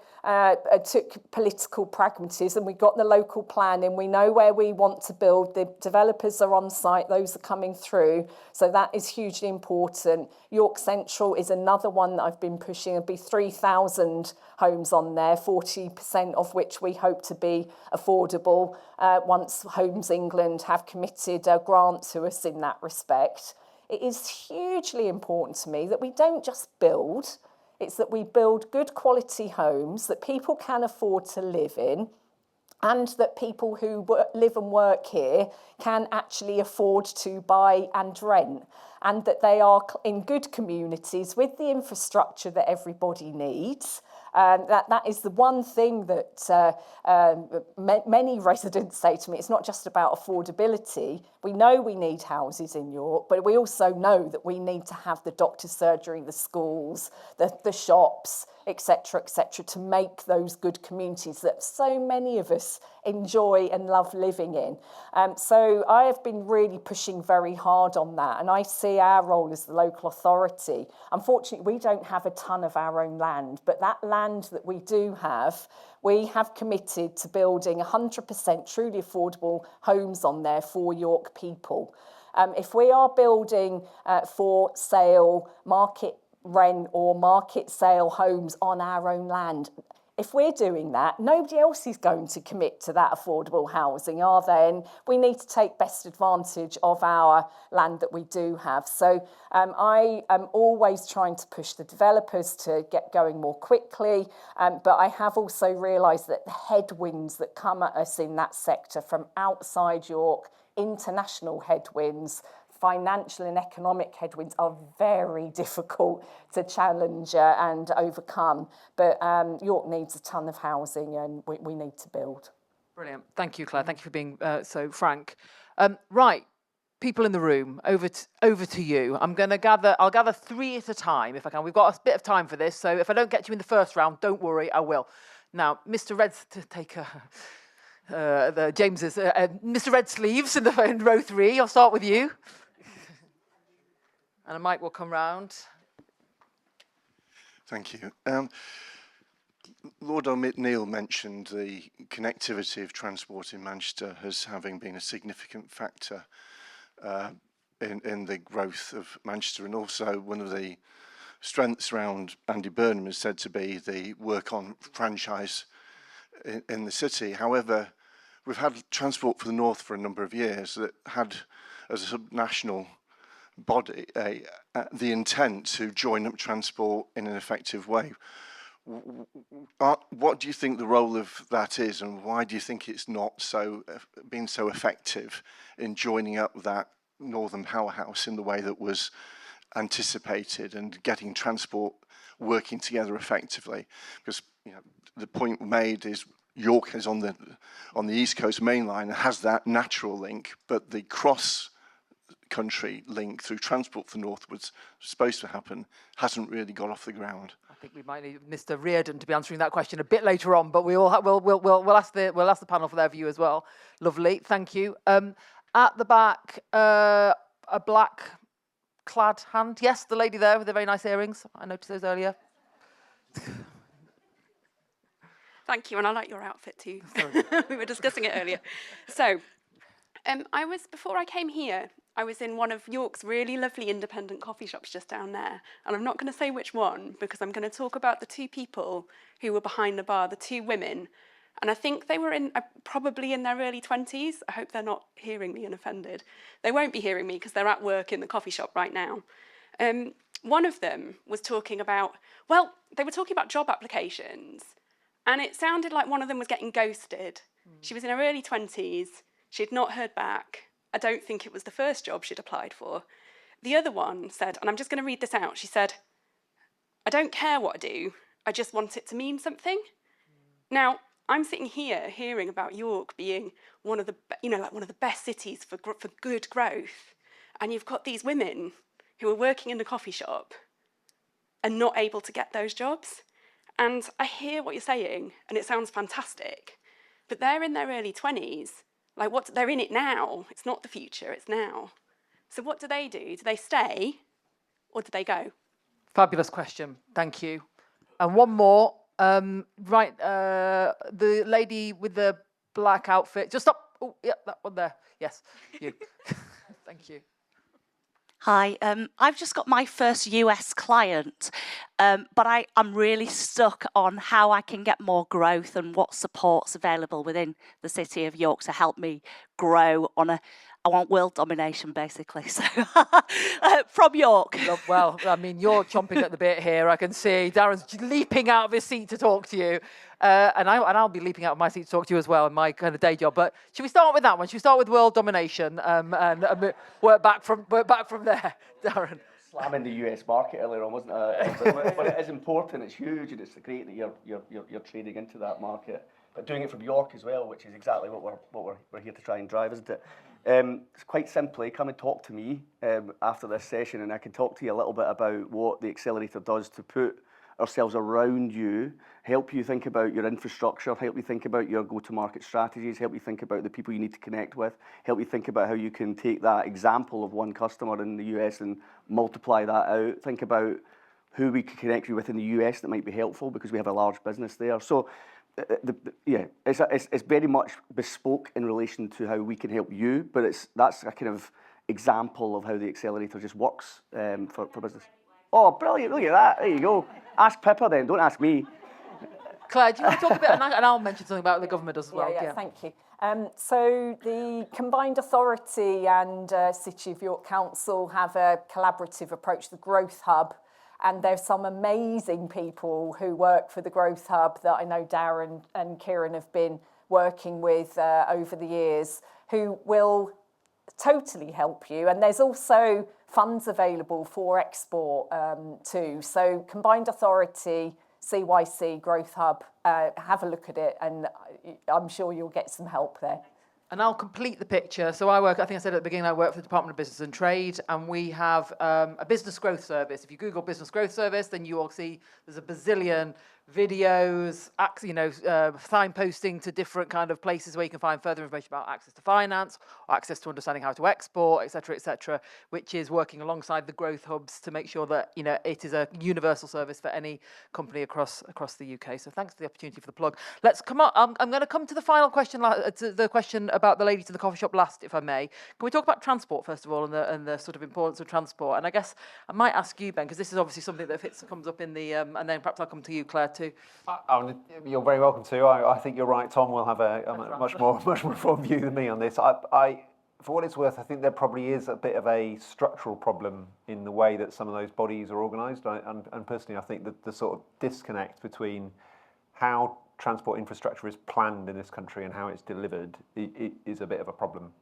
took political pragmatism. We got the local plan and we know where we want to build. The developers are on site, those are coming through. So that is hugely important. York Central is another one that I've been pushing. There'll be 3,000 homes on there, 40% of which we hope to be affordable once Homes England have committed a grant to us in that respect. It is hugely important to me that we don't just build, it's that we build good quality homes that people can afford to live in, and that people who live and work here can actually afford to buy and rent, and that they are in good communities with the infrastructure that everybody needs. That is the one thing that many residents say to me. It's not just about affordability. We know we need houses in York, but we also know that we need to have the doctor's surgery, the schools, the shops, etc., to make those good communities that so many of us enjoy and love living in. So I have been really pushing very hard on that, and I see our role as the local authority. Unfortunately, we don't have a ton of our own land, but that land that we do have, we have committed to building 100% truly affordable homes on there for York people. If we are building for sale, market rent or market sale homes on our own land, if we're doing that, nobody else is going to commit to that affordable housing, are they? And we need to take best advantage of our land that we do have. So I am always trying to push the developers to get going more quickly, but I have also realised that the headwinds that come at us in that sector from outside York, international headwinds, financial and economic headwinds, are very difficult to challenge and overcome. But York needs a ton of housing, and we need to build. Brilliant. Thank you, Claire. Thank you for being so frank. Right, people in the room, over to you. I'll gather three at a time if I can. We've got a bit of time for this, so if I don't get you in the first round, don't worry, I will. Now, Mr. Red's to take James's Mr. Red Sleeves in row 3. I'll start with you. And a mic will come round. Thank you. Lord O'Neill mentioned the connectivity of transport in Manchester as having been a significant factor in the growth of Manchester, and also one of the strengths around Andy Burnham is said to be the work on franchise in the city. However, we've had Transport for the North for a number of years that had, as a subnational body, the intent to join up transport in an effective way. What do you think the role of that is, and why do you think it's not been so effective in joining up that northern powerhouse in the way that was anticipated and getting transport working together effectively? Because the point made is York is on the East Coast main line and has that natural link, but the cross-country link through Transport for North was supposed to happen hasn't really got off the ground. I think we might need Mr. Reardon to be answering that question a bit later on, but we'll ask the panel for their view as well. Lovely, thank you. At the back, a black-clad hand. Yes, the lady there with the very nice earrings. I noticed those earlier. Thank you, and I like your outfit too. We were discussing it earlier. So, before I came here, I was in one of York's really lovely independent coffee shops just down there. And I'm not going to say which one, because I'm going to talk about the two people who were behind the bar, the two women. And I think they were probably in their early 20s. I hope they're not hearing me and offended. They won't be hearing me because they're at work in the coffee shop right now. One of them was talking about, they were talking about job applications. And it sounded like one of them was getting ghosted. She was in her early 20s. She'd not heard back. I don't think it was the first job she'd applied for. The other one said, and I'm just going to read this out. She said, "I don't care what I do. I just want it to mean something." Now, I'm sitting here hearing about York being one of the, one of the best cities for good growth. And you've got these women who are working in the coffee shop and not able to get those jobs. And I hear what you're saying, and it sounds fantastic, but they're in their early 20s. They're in it now. It's not the future, it's now. So what do? Do they stay, or do they go? Fabulous question, thank you. And one more, the lady with the black outfit, just stop. Oh, yeah, that one there, yes, you. Thank you. Hi, I've just got my first US client, but I'm really stuck on how I can get more growth and what support's available within the city of York to help me grow I want world domination, basically. So, from York. Well, I mean, you're chomping at the bit here. I can see Darren's leaping out of his seat to talk to you. And I'll be leaping out of my seat to talk to you as well in my kind of day job. But should we start with that one? Should we start with world domination and work back from there, Darren? Slamming the US market earlier on, wasn't it? But it is important. It's huge, and it's great that you're trading into that market. But doing it from York as well, which is exactly what we're here to try and drive, isn't it? It's quite simply, come and talk to me after this session, and I can talk to you a little bit about what the Accelerator does to put ourselves around you, help you think about your infrastructure, help you think about your go-to-market strategies, help you think about the people you need to connect with, help you think about how you can take that example of one customer in the US and multiply that out, think about who we can connect you with in the US that might be helpful because we have a large business there. So it's very much bespoke in relation to how we can help you, but that's a kind of example of how the Accelerator just works for business. Oh, brilliant, look at that, there you go. Ask Pippa then, don't ask me. Claire, do you want to talk a bit, and I'll mention something about the government as well. Yeah, thank you. So the Combined Authority and City of York Council have a collaborative approach, the Growth Hub, and there's some amazing people who work for the Growth Hub that I know Darren and Kiran have been working with over the years, who will totally help you. And there's also funds available for export too. So Combined Authority, CYC, Growth Hub, have a look at it, and I'm sure you'll get some help there. And I'll complete the picture. So I think I said at the beginning, I work for the Department of Business and Trade, and we have a business growth service. If you Google business growth service, then you will see there's a bazillion videos, signposting to different kind of places where you can find further information about access to finance, or access to understanding how to export, et cetera, which is working alongside the growth hubs to make sure that it is a universal service for any company across the UK. So thanks for the opportunity for the plug. Let's come on. I'm going to come to the final question, to the question about the lady to the coffee shop last, if I may. Can we talk about transport first of all, and the sort of importance of transport? And I guess I might ask you, Ben, because this is obviously something that comes up in the, and then perhaps I'll come to you, Claire, too. You're very welcome to. I think you're right. Tom will have a much more informed view than me on this. for what it's worth, I think there probably is a bit of a structural problem in the way that some of those bodies are organised. And personally, I think that the sort of disconnect between how transport infrastructure is planned in this country and how it's delivered is a bit of a problem.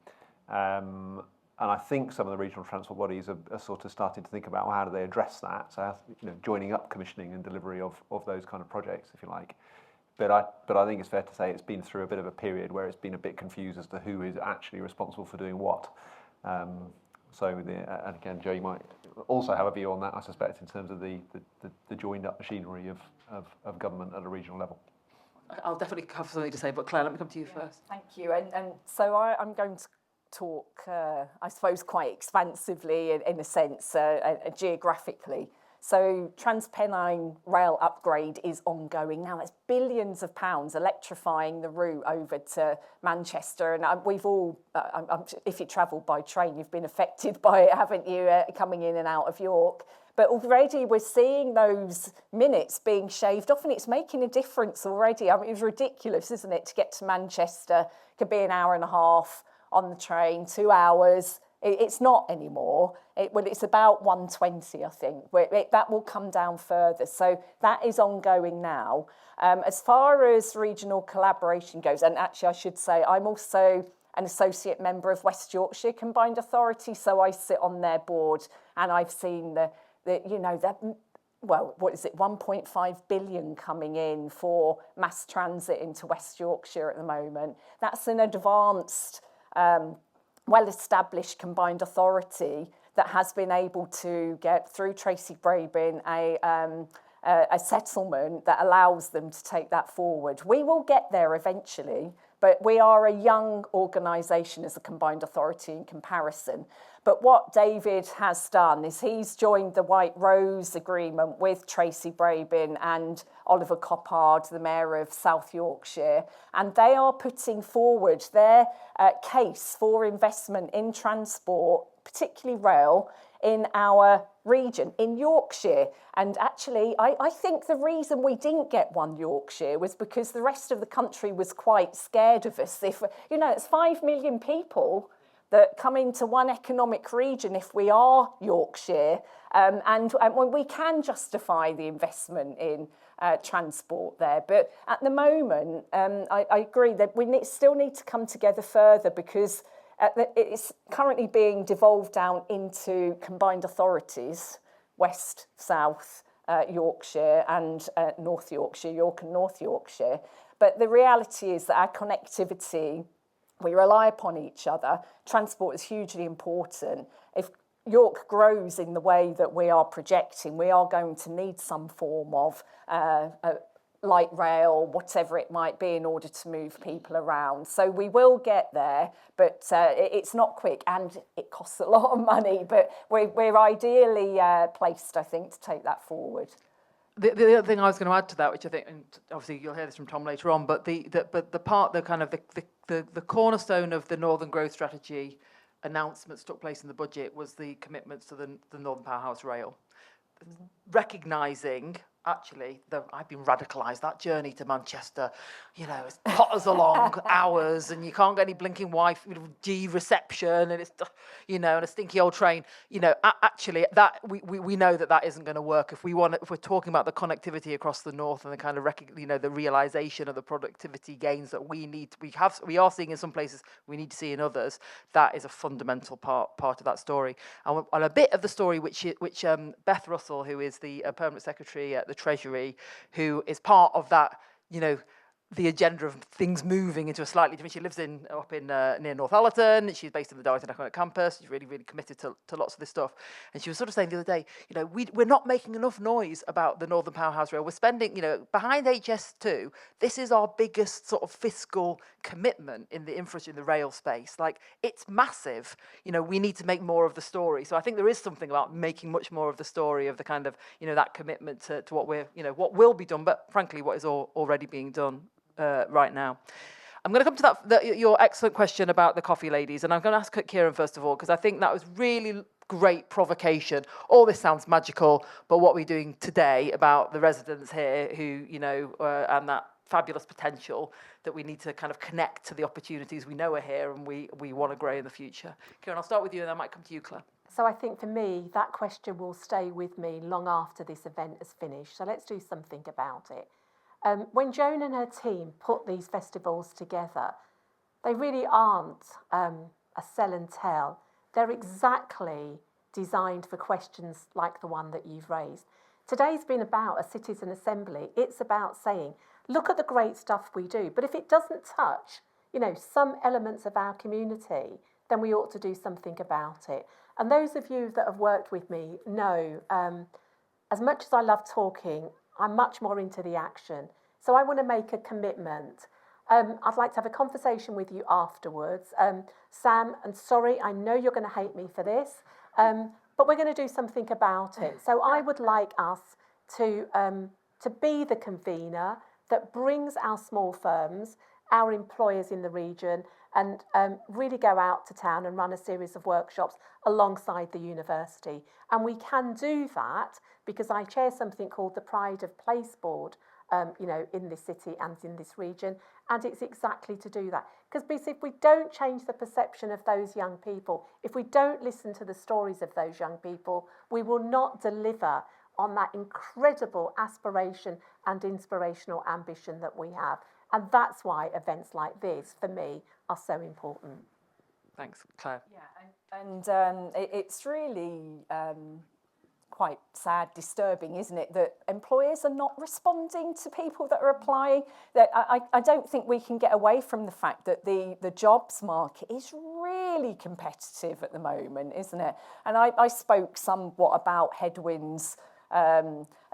And I think some of the regional transport bodies are sort of starting to think about, well, how do they address that? So, joining up commissioning and delivery of those kind of projects, if you like. But I think it's fair to say it's been through a bit of a period where it's been a bit confused as to who is actually responsible for doing what. And again, Joe, you might also have a view on that, I suspect, in terms of the joined up machinery of government at a regional level. I'll definitely have something to say, but Claire, let me come to you first. Thank you. And so I'm going to talk, I suppose, quite expansively in a sense, geographically. So TransPennine rail upgrade is ongoing now. It's billions of pounds electrifying the route over to Manchester. And we've all, if you travel by train, you've been affected by it, haven't you, coming in and out of York? But already we're seeing those minutes being shaved off, and it's making a difference already. I mean, it was ridiculous, isn't it, to get to Manchester? It could be an hour and a half on the train, 2 hours. It's not anymore. It's about 1:20, I think. That will come down further. So that is ongoing now. As far as regional collaboration goes, and actually I should say I'm also an associate member of West Yorkshire Combined Authority, so I sit on their board, and I've seen what is it, 1.5 billion coming in for mass transit into West Yorkshire at the moment. That's an advanced, well-established combined authority that has been able to get through Tracy Brabin a settlement that allows them to take that forward. We will get there eventually, but we are a young organisation as a combined authority in comparison. But what David has done is he's joined the White Rose Agreement with Tracy Brabin and Oliver Coppard, the Mayor of South Yorkshire, and they are putting forward their case for investment in transport, particularly rail, in our region, in Yorkshire. And actually, I think the reason we didn't get One Yorkshire was because the rest of the country was quite scared of us. If, it's 5 million people that come into one economic region if we are Yorkshire, and when we can justify the investment in transport there. But at the moment, I agree that we still need to come together further, because it's currently being devolved down into combined authorities, West, South Yorkshire and North Yorkshire, York and North Yorkshire. But the reality is that our connectivity, we rely upon each other. Transport is hugely important. If York grows in the way that we are projecting, we are going to need some form of light rail, whatever it might be, in order to move people around. So we will get there, but it's not quick and it costs a lot of money, but we're ideally placed, I think, to take that forward. The other thing I was going to add to that, which I think, and obviously you'll hear this from Tom later on, but the cornerstone of the Northern Growth Strategy announcements took place in the budget was the commitments to the Northern Powerhouse Rail, recognising. Actually, I've been radicalised. That journey to Manchester, it's potters along hours, and you can't get any blinking Wi-Fi reception, and it's, and a stinky old train. Actually, that we know that isn't going to work if we're talking about the connectivity across the north and the kind of the realisation of the productivity gains that we are seeing in some places, we need to see in others. That is a fundamental part of that story, and a bit of the story which Beth Russell, who is the permanent secretary at the Treasury, who is part of that, the agenda of things moving into a slightly different. She lives up in near Northallerton. She's based in the Darlington Economic Campus. She's really, really committed to lots of this stuff. And she was sort of saying the other day, we're not making enough noise about the Northern Powerhouse Rail. We're spending, behind HS2, this is our biggest sort of fiscal commitment in the infrastructure, in the rail space. Like, it's massive. We need to make more of the story. So I think there is something about making much more of the story of the kind of, that commitment to what what will be done, but frankly, what is already being done right now. I'm going to come to your excellent question about the coffee ladies, and I'm going to ask Kiran first of all, because I think that was really great provocation. All this sounds magical, but what we're doing today about the residents here who, and that fabulous potential that we need to kind of connect to the opportunities we know are here and we want to grow in the future. Kiran, I'll start with you and then I might come to you, Claire. So I think for me, that question will stay with me long after this event has finished. So let's do something about it. When Joan and her team put these festivals together, they really aren't a sell and tell. They're exactly designed for questions like the one that you've raised. Today's been about a citizen assembly. It's about saying, look at the great stuff we do, but if it doesn't touch, some elements of our community, then we ought to do something about it. And those of you that have worked with me know, as much as I love talking, I'm much more into the action. So I want to make a commitment. I'd like to have a conversation with you afterwards. Sam, and sorry, I know you're going to hate me for this, but we're going to do something about it. So I would like us to be the convener that brings our small firms, our employers in the region, and really go out to town and run a series of workshops alongside the university. And we can do that because I chair something called the Pride of Place Board, in this city and in this region, and it's exactly to do that. Because if we don't change the perception of those young people, if we don't listen to the stories of those young people, we will not deliver on that incredible aspiration and inspirational ambition that we have. And that's why events like this, for me, are so important. Thanks, Claire. Yeah, and it's really quite sad, disturbing, isn't it, that employers are not responding to people that are applying. That I don't think we can get away from the fact that the jobs market is really competitive at the moment, isn't it? And I spoke somewhat about headwinds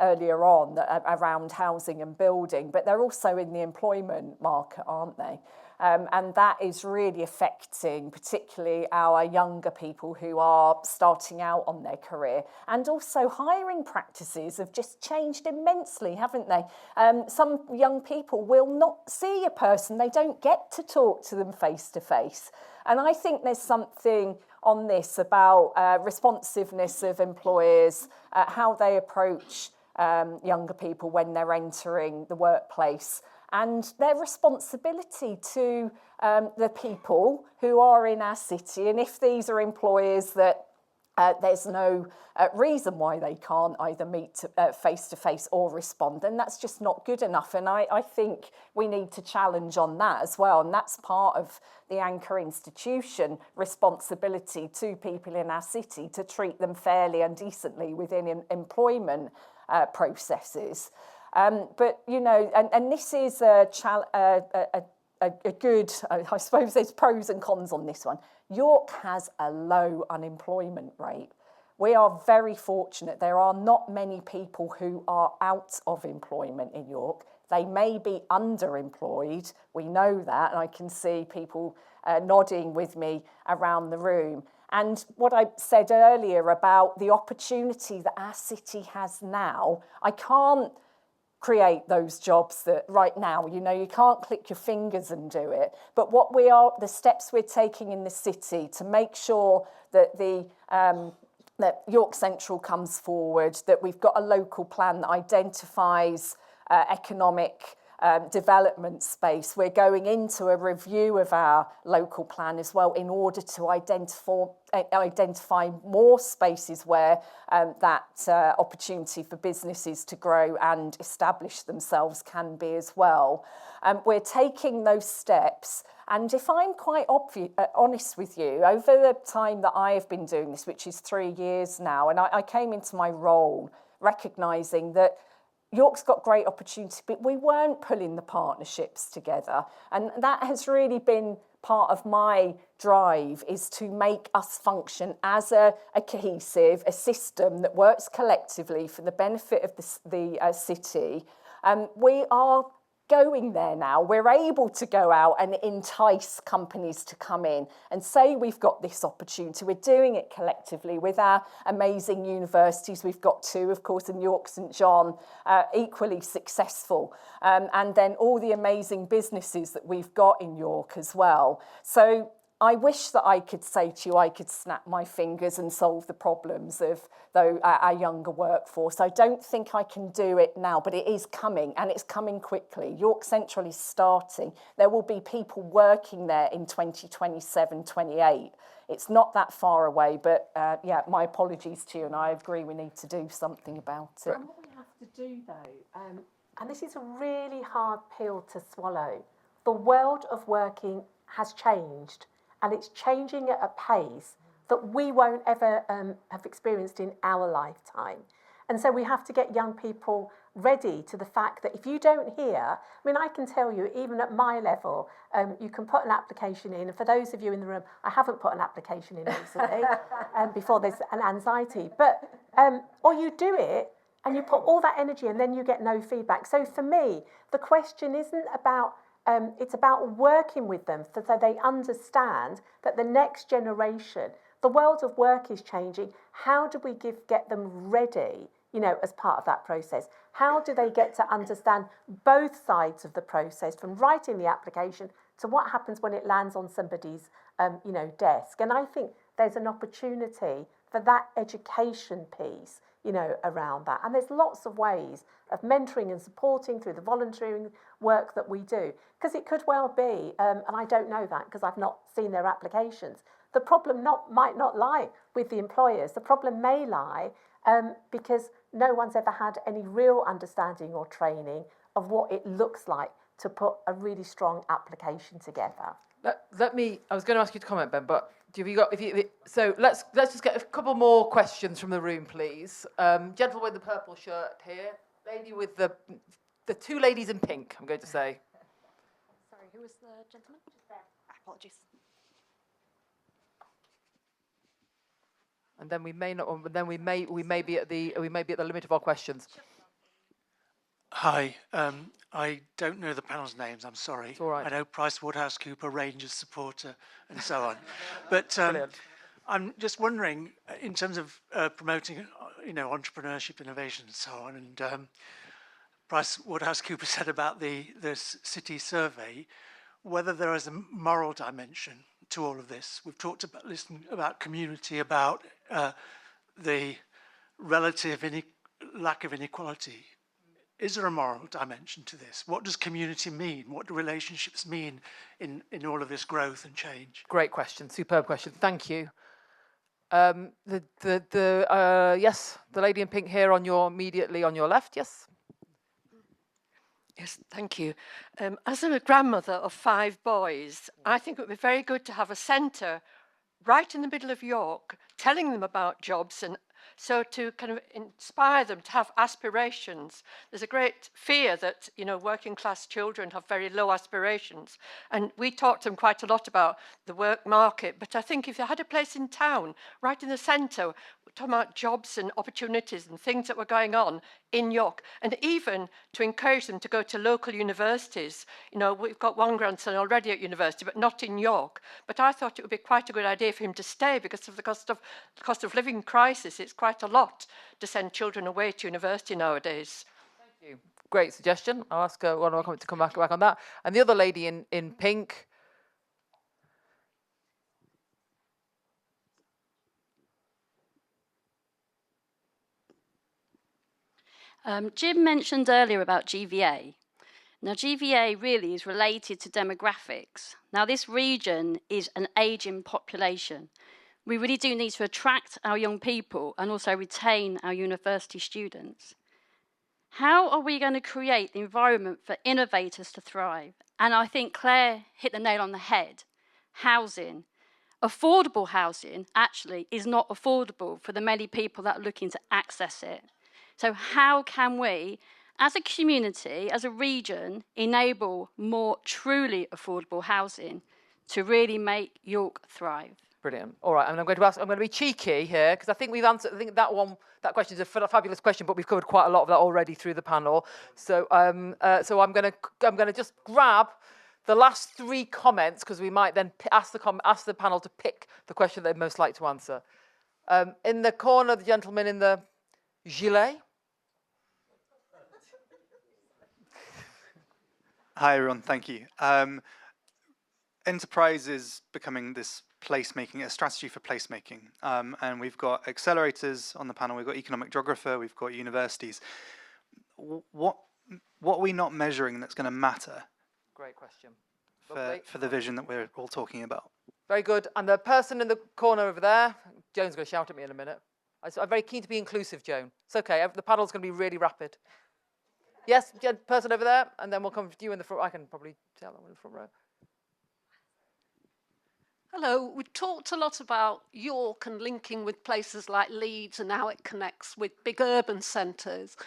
earlier on around housing and building, but they're also in the employment market, aren't they? And that is really affecting particularly our younger people who are starting out on their career. And also hiring practices have just changed immensely, haven't they? Some young people will not see a person. They don't get to talk to them face to face. And I think there's something on this about responsiveness of employers, how they approach younger people when they're entering the workplace, and their responsibility to the people who are in our city. And if these are employers that there's no reason why they can't either meet face-to-face or respond, then that's just not good enough. And I think we need to challenge on that as well. And that's part of the anchor institution responsibility to people in our city to treat them fairly and decently within employment processes. But, and this is a good, I suppose there's pros and cons on this one. York has a low unemployment rate. We are very fortunate. There are not many people who are out of employment in York. They may be underemployed. We know that, and I can see people nodding with me around the room. And what I said earlier about the opportunity that our city has now, I can't create those jobs that right now, you can't click your fingers and do it. But the steps we're taking in the city to make sure that that York Central comes forward, that we've got a local plan that identifies economic development space. We're going into a review of our local plan as well in order to identify more spaces where that opportunity for businesses to grow and establish themselves can be as well. We're taking those steps, and if I'm quite honest with you, over the time that I have been doing this, which is 3 years now, and I came into my role recognising that York's got great opportunity, but we weren't pulling the partnerships together. And that has really been part of my drive, is to make us function as a cohesive, a system that works collectively for the benefit of the city. We are going there now. We're able to go out and entice companies to come in and say we've got this opportunity. We're doing it collectively with our amazing universities. We've got 2, of course, in York, St John, equally successful. And then all the amazing businesses that we've got in York as well. So I wish that I could say to you I could snap my fingers and solve the problems of our younger workforce. I don't think I can do it now, but it is coming, and it's coming quickly. York Central is starting. There will be people working there in 2027, 28. It's not that far away, but yeah, my apologies to you, and I agree we need to do something about it. And what we have to do, though, and this is a really hard pill to swallow, the world of working has changed, and it's changing at a pace that we won't ever have experienced in our lifetime. And so we have to get young people ready to the fact that if you don't hear, I mean, I can tell you, even at my level, you can put an application in, and for those of you in the room, I haven't put an application in recently, before there's an anxiety, but, or you do it, and you put all that energy, and then you get no feedback. So for me, the question isn't about, it's about working with them so that they understand that the next generation, the world of work is changing. How do we get them ready, you know, as part of that process? How do they get to understand both sides of the process, from writing the application to what happens when it lands on somebody's, you know, desk? And I think there's an opportunity for that education piece, you know, around that. And there's lots of ways of mentoring and supporting through the volunteering work that we do. Because it could well be, and I don't know that because I've not seen their applications, the problem might not lie with the employers. The problem may lie because no one's ever had any real understanding or training of what it looks like to put a really strong application together. Let me. I was going to ask you to comment, Ben, but have you got? So let's just get a couple more questions from the room, please. Gentleman with the purple shirt here, lady with the two ladies in pink. I'm going to say. Sorry, who was the gentleman? Just there. Apologies. And then we may not. Then we may be at the limit of our questions. Hi, I don't know the panel's names, I'm sorry. It's all right. I know PricewaterhouseCoopers, Rangers supporter, and so on. But I'm just wondering, in terms of promoting, you know, entrepreneurship, innovation, and so on, and PricewaterhouseCoopers said about the city survey, whether there is a moral dimension to all of this. We've talked about community, about the relative lack of inequality. Is there a moral dimension to this? What does community mean? What do relationships mean in all of this growth and change? Great question, superb question. Thank you. Yes, the lady in pink here immediately on your left. Yes. Yes, thank you. As a grandmother of 5 boys, I think it would be very good to have a centre right in the middle of York, telling them about jobs, and so to kind of inspire them to have aspirations. There's a great fear that, you know, working class children have very low aspirations. And we talk to them quite a lot about the work market. But I think if they had a place in town, right in the centre, talking about jobs and opportunities and things that were going on in York, and even to encourage them to go to local universities. You know, we've got one grandson already at university, but not in York. But I thought it would be quite a good idea for him to stay because of the cost of living crisis. It's quite a lot to send children away to university nowadays. Thank you. Great suggestion. I'll ask one of our comments to come back on that. And the other lady in pink. Jim mentioned earlier about GVA. Now, GVA really is related to demographics. Now, this region is an ageing population. We really do need to attract our young people and also retain our university students. How are we going to create the environment for innovators to thrive? And I think Claire hit the nail on the head. Housing. Affordable housing actually is not affordable for the many people that are looking to access it. So how can we, as a community, as a region, enable more truly affordable housing to really make York thrive? Brilliant. All right, and I'm going to be cheeky here because I think we've answered. I think that question is a fabulous question, but we've covered quite a lot of that already through the panel. So, I'm going to just grab the last 3 comments because we might then ask the panel to pick the question they'd most like to answer. In the corner, the gentleman in the gilet. Hi everyone, thank you. enterprise is becoming this placemaking, a strategy for placemaking. And we've got accelerators on the panel, we've got economic geographer, we've got universities. What are we not measuring that's going to matter? Great question. For the vision that we're all talking about? Very good. And the person in the corner over there, Joan's going to shout at me in a minute. I'm very keen to be inclusive, Joan. It's okay. The panel's going to be really rapid. Yes, person over there, and then we'll come to you in the front. I can probably tell that one in the front row. Hello, we talked a lot about York and linking with places like Leeds and how it connects with big urban centres.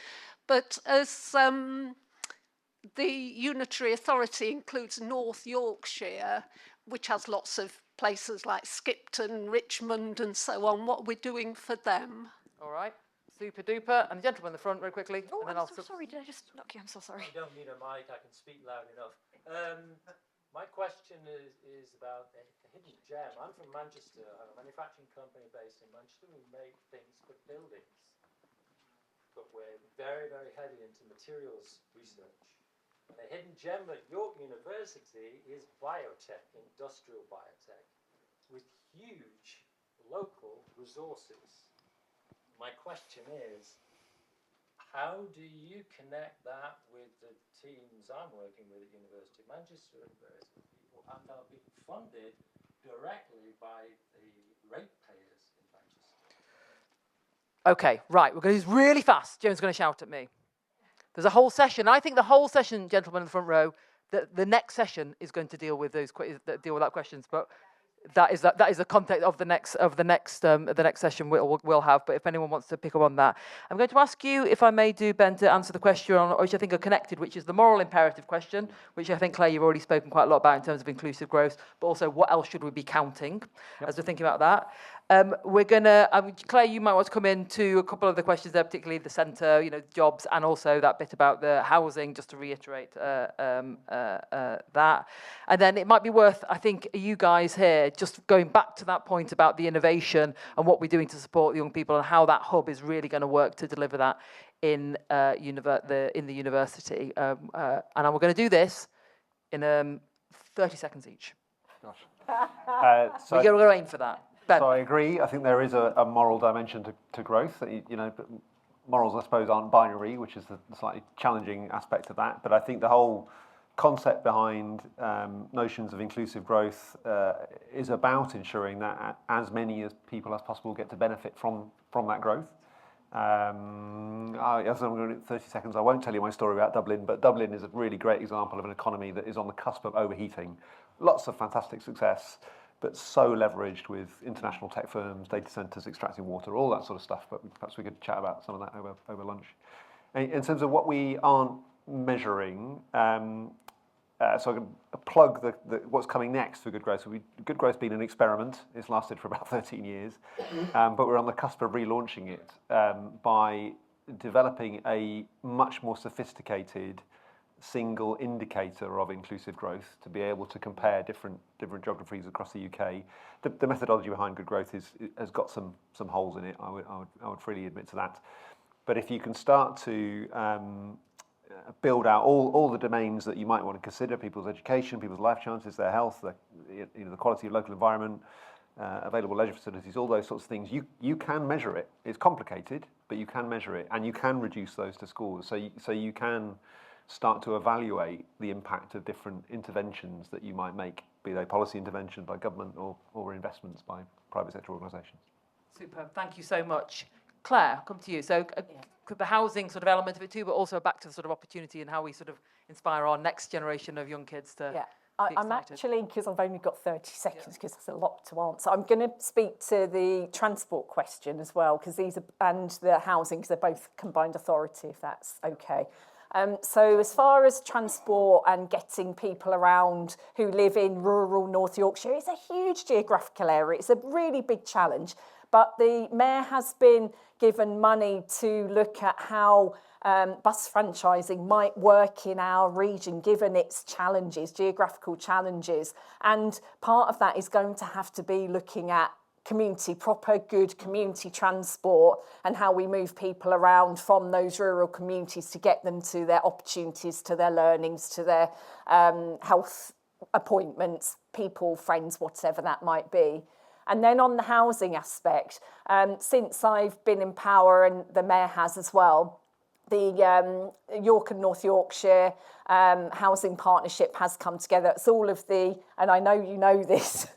But as the unitary authority includes North Yorkshire, which has lots of places like Skipton, Richmond and so on, what are we doing for them? All right, super duper. And the gentleman in the front, very quickly. Oh, and then I'm so sorry, did I just knock you? I'm so sorry. I don't need a mic, I can speak loud enough. My question is about a hidden gem. I'm from Manchester. I have a manufacturing company based in Manchester. We make things for buildings. But we're very, very heavy into materials research. And a hidden gem at York University is biotech, industrial biotech, with huge local resources. My question is, how do you connect that with the teams I'm working with at University of Manchester and various people, and they'll be funded directly by the ratepayers in Manchester? Okay, right. We're going to do this really fast. Joan's going to shout at me. There's a whole session. I think the whole session, gentlemen in the front row, the next session is going to deal with those deal with that questions. But that is the context of the next session we'll have. But if anyone wants to pick up on that, I'm going to ask you, if I may do, Ben, to answer the question on, which I think are connected, which is the moral imperative question, which I think, Claire, you've already spoken quite a lot about in terms of inclusive growth, but also what else should we be counting as we're thinking about that. We're gonna, Claire, you might want to come into a couple of the questions there, particularly the centre, jobs, and also that bit about the housing, just to reiterate that. And then it might be worth, I think, you guys here, just going back to that point about the innovation and what we're doing to support the young people and how that hub is really going to work to deliver that in the university. And we're going to do this in 30 seconds each. Gosh. We're going to aim for that. Ben. So I agree. I think there is a moral dimension to growth. But morals, I suppose, aren't binary, which is the slightly challenging aspect of that. But I think the whole concept behind notions of inclusive growth is about ensuring that as many people as possible get to benefit from that growth. As I'm going to 30 seconds, I won't tell you my story about Dublin, but Dublin is a really great example of an economy that is on the cusp of overheating. Lots of fantastic success, but so leveraged with international tech firms, data centres, extracting water, all that sort of stuff. But perhaps we could chat about some of that over lunch. In terms of what we aren't measuring, so I can plug what's coming next for Good Growth. So Good Growth's been an experiment. It's lasted for about 13 years, but we're on the cusp of relaunching it by developing a much more sophisticated single indicator of inclusive growth to be able to compare different geographies across the UK. The methodology behind Good Growth has got some holes in it. I would freely admit to that. But if you can start to build out all the domains that you might want to consider, people's education, people's life chances, their health, the quality of local environment, available leisure facilities, all those sorts of things, you can measure it. It's complicated, but you can measure it, and you can reduce those to scores. So you can start to evaluate the impact of different interventions that you might make, be they policy intervention by government or investments by private sector organisations. Superb, thank you so much. Claire, I'll come to you. So the housing sort of element of it too, but also back to the sort of opportunity and how we sort of inspire our next generation of young kids to be I'm actually, because I've only got 30 seconds, because there's a lot to answer, I'm going to speak to the transport question as well, because these are, and the housing, because they're both combined authority, if that's okay. So as far as transport and getting people around who live in rural North Yorkshire, it's a huge geographical area. It's a really big challenge. But the Mayor has been given money to look at how bus franchising might work in our region, given its challenges, geographical challenges. And part of that is going to have to be looking at proper good community transport and how we move people around from those rural communities to get them to their opportunities, to their learnings, to their health appointments, people, friends, whatever that might be. And then on the housing aspect, since I've been in power, and the Mayor has as well, the York and North Yorkshire housing partnership has come together. It's all of the, and I know you know this,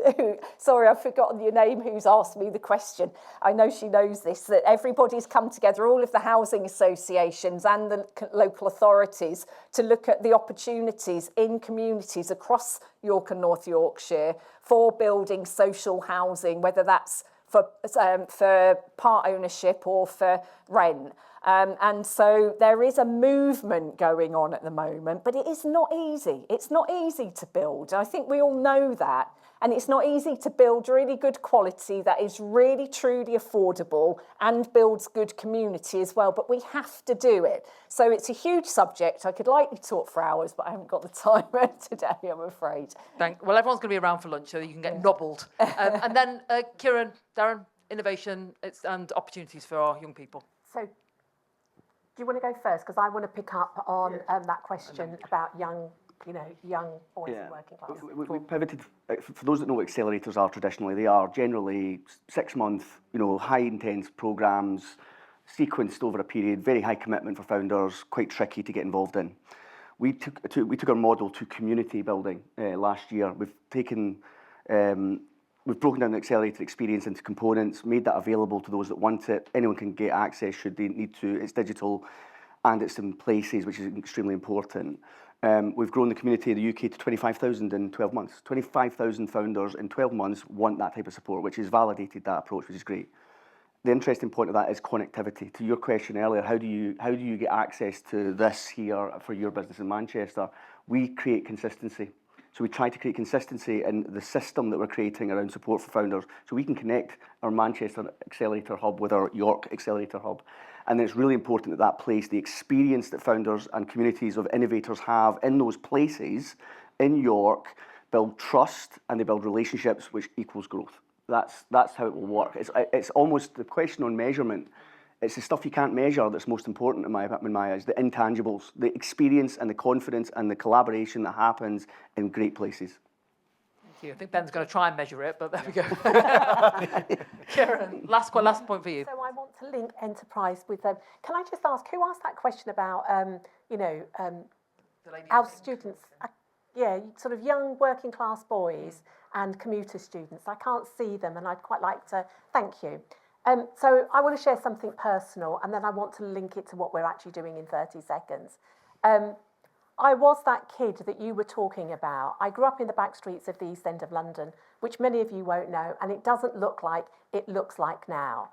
sorry, I've forgotten your name, who's asked me the question. I know she knows this, that everybody's come together, all of the housing associations and the local authorities, to look at the opportunities in communities across York and North Yorkshire for building social housing, whether that's for part ownership or for rent. And so there is a movement going on at the moment, but it is not easy. It's not easy to build. I think we all know that. And it's not easy to build really good quality that is really truly affordable and builds good community as well. But we have to do it. So it's a huge subject. I could likely talk for hours, but I haven't got the time today, I'm afraid. Well, everyone's going to be around for lunch, so you can get nobbled. And then Kiran, Darren, innovation and opportunities for our young people. So, do you want to go first? Because I want to pick up on that question about young boys and working class. We pivoted. For those that know what accelerators are traditionally, they are generally 6-month, high-intense programs, sequenced over a period, very high commitment for founders, quite tricky to get involved in. We took our model to community building last year. We've broken down the accelerator experience into components, made that available to those that want it. Anyone can get access should they need to. It's digital and it's in places, which is extremely important. We've grown the community in the UK to 25,000 in 12 months. 25,000 founders in 12 months want that type of support, which has validated that approach, which is great. The interesting point of that is connectivity. To your question earlier, how do you get access to this here for your business in Manchester? We create consistency. So we try to create consistency in the system that we're creating around support for founders, so we can connect our Manchester Accelerator Hub with our York Accelerator Hub. And it's really important that place, the experience that founders and communities of innovators have in those places, in York, build trust and they build relationships, which equals growth. That's how it will work. It's almost the question on measurement. It's the stuff you can't measure that's most important in my eyes, the intangibles, the experience and the confidence and the collaboration that happens in great places. Thank you. I think Ben's going to try and measure it, but there we go. Kiran, last point for you. So I want to link enterprise with them. Can I just ask, who asked that question about, our students, sort of young working class boys and commuter students? I can't see them, and I'd quite like to thank you. So I want to share something personal, and then I want to link it to what we're actually doing in 30 seconds. I was that kid that you were talking about. I grew up in the back streets of the East End of London, which many of you won't know, and it doesn't look like it looks like now.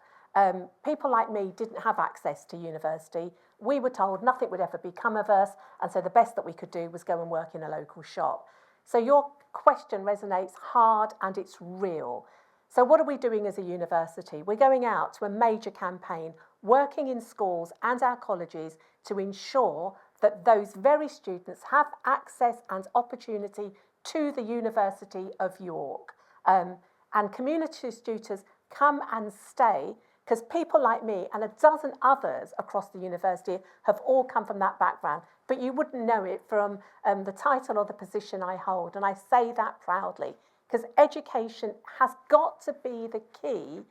People like me didn't have access to university. We were told nothing would ever become of us, and so the best that we could do was go and work in a local shop. So your question resonates hard, and it's real. So what are we doing as a university? We're going out to a major campaign, working in schools and our colleges to ensure that those very students have access and opportunity to the University of York. And community tutors come and stay, because people like me and a dozen others across the university have all come from that background, but you wouldn't know it from the title or the position I hold, and I say that proudly. Because education has got to be the key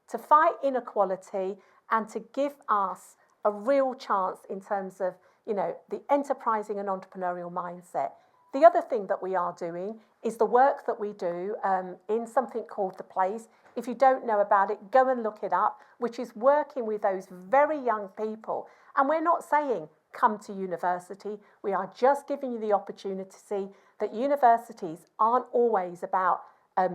to fight inequality and to give us a real chance in terms of, the enterprising and entrepreneurial mindset. The other thing that we are doing is the work that we do in something called The Place. If you don't know about it, go and look it up, which is working with those very young people. And we're not saying, come to university. We are just giving you the opportunity that universities aren't always about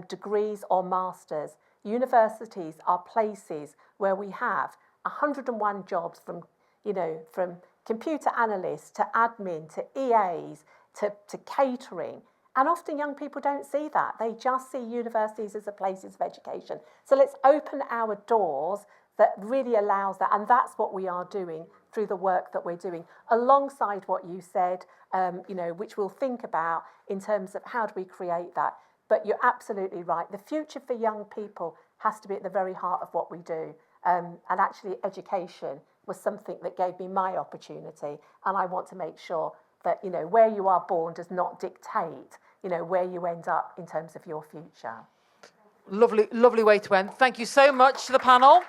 degrees or masters. Universities are places where we have 101 jobs from computer analysts to admin to EAs to catering. And often young people don't see that. They just see universities as a places of education. So let's open our doors that really allows that. And that's what we are doing through the work that we're doing, alongside what you said, which we'll think about in terms of how do we create that. But you're absolutely right. The future for young people has to be at the very heart of what we do. And actually, education was something that gave me my opportunity. And I want to make sure that, where you are born does not dictate you know, where you end up in terms of your future. Lovely, lovely way to end. Thank you so much to the panel.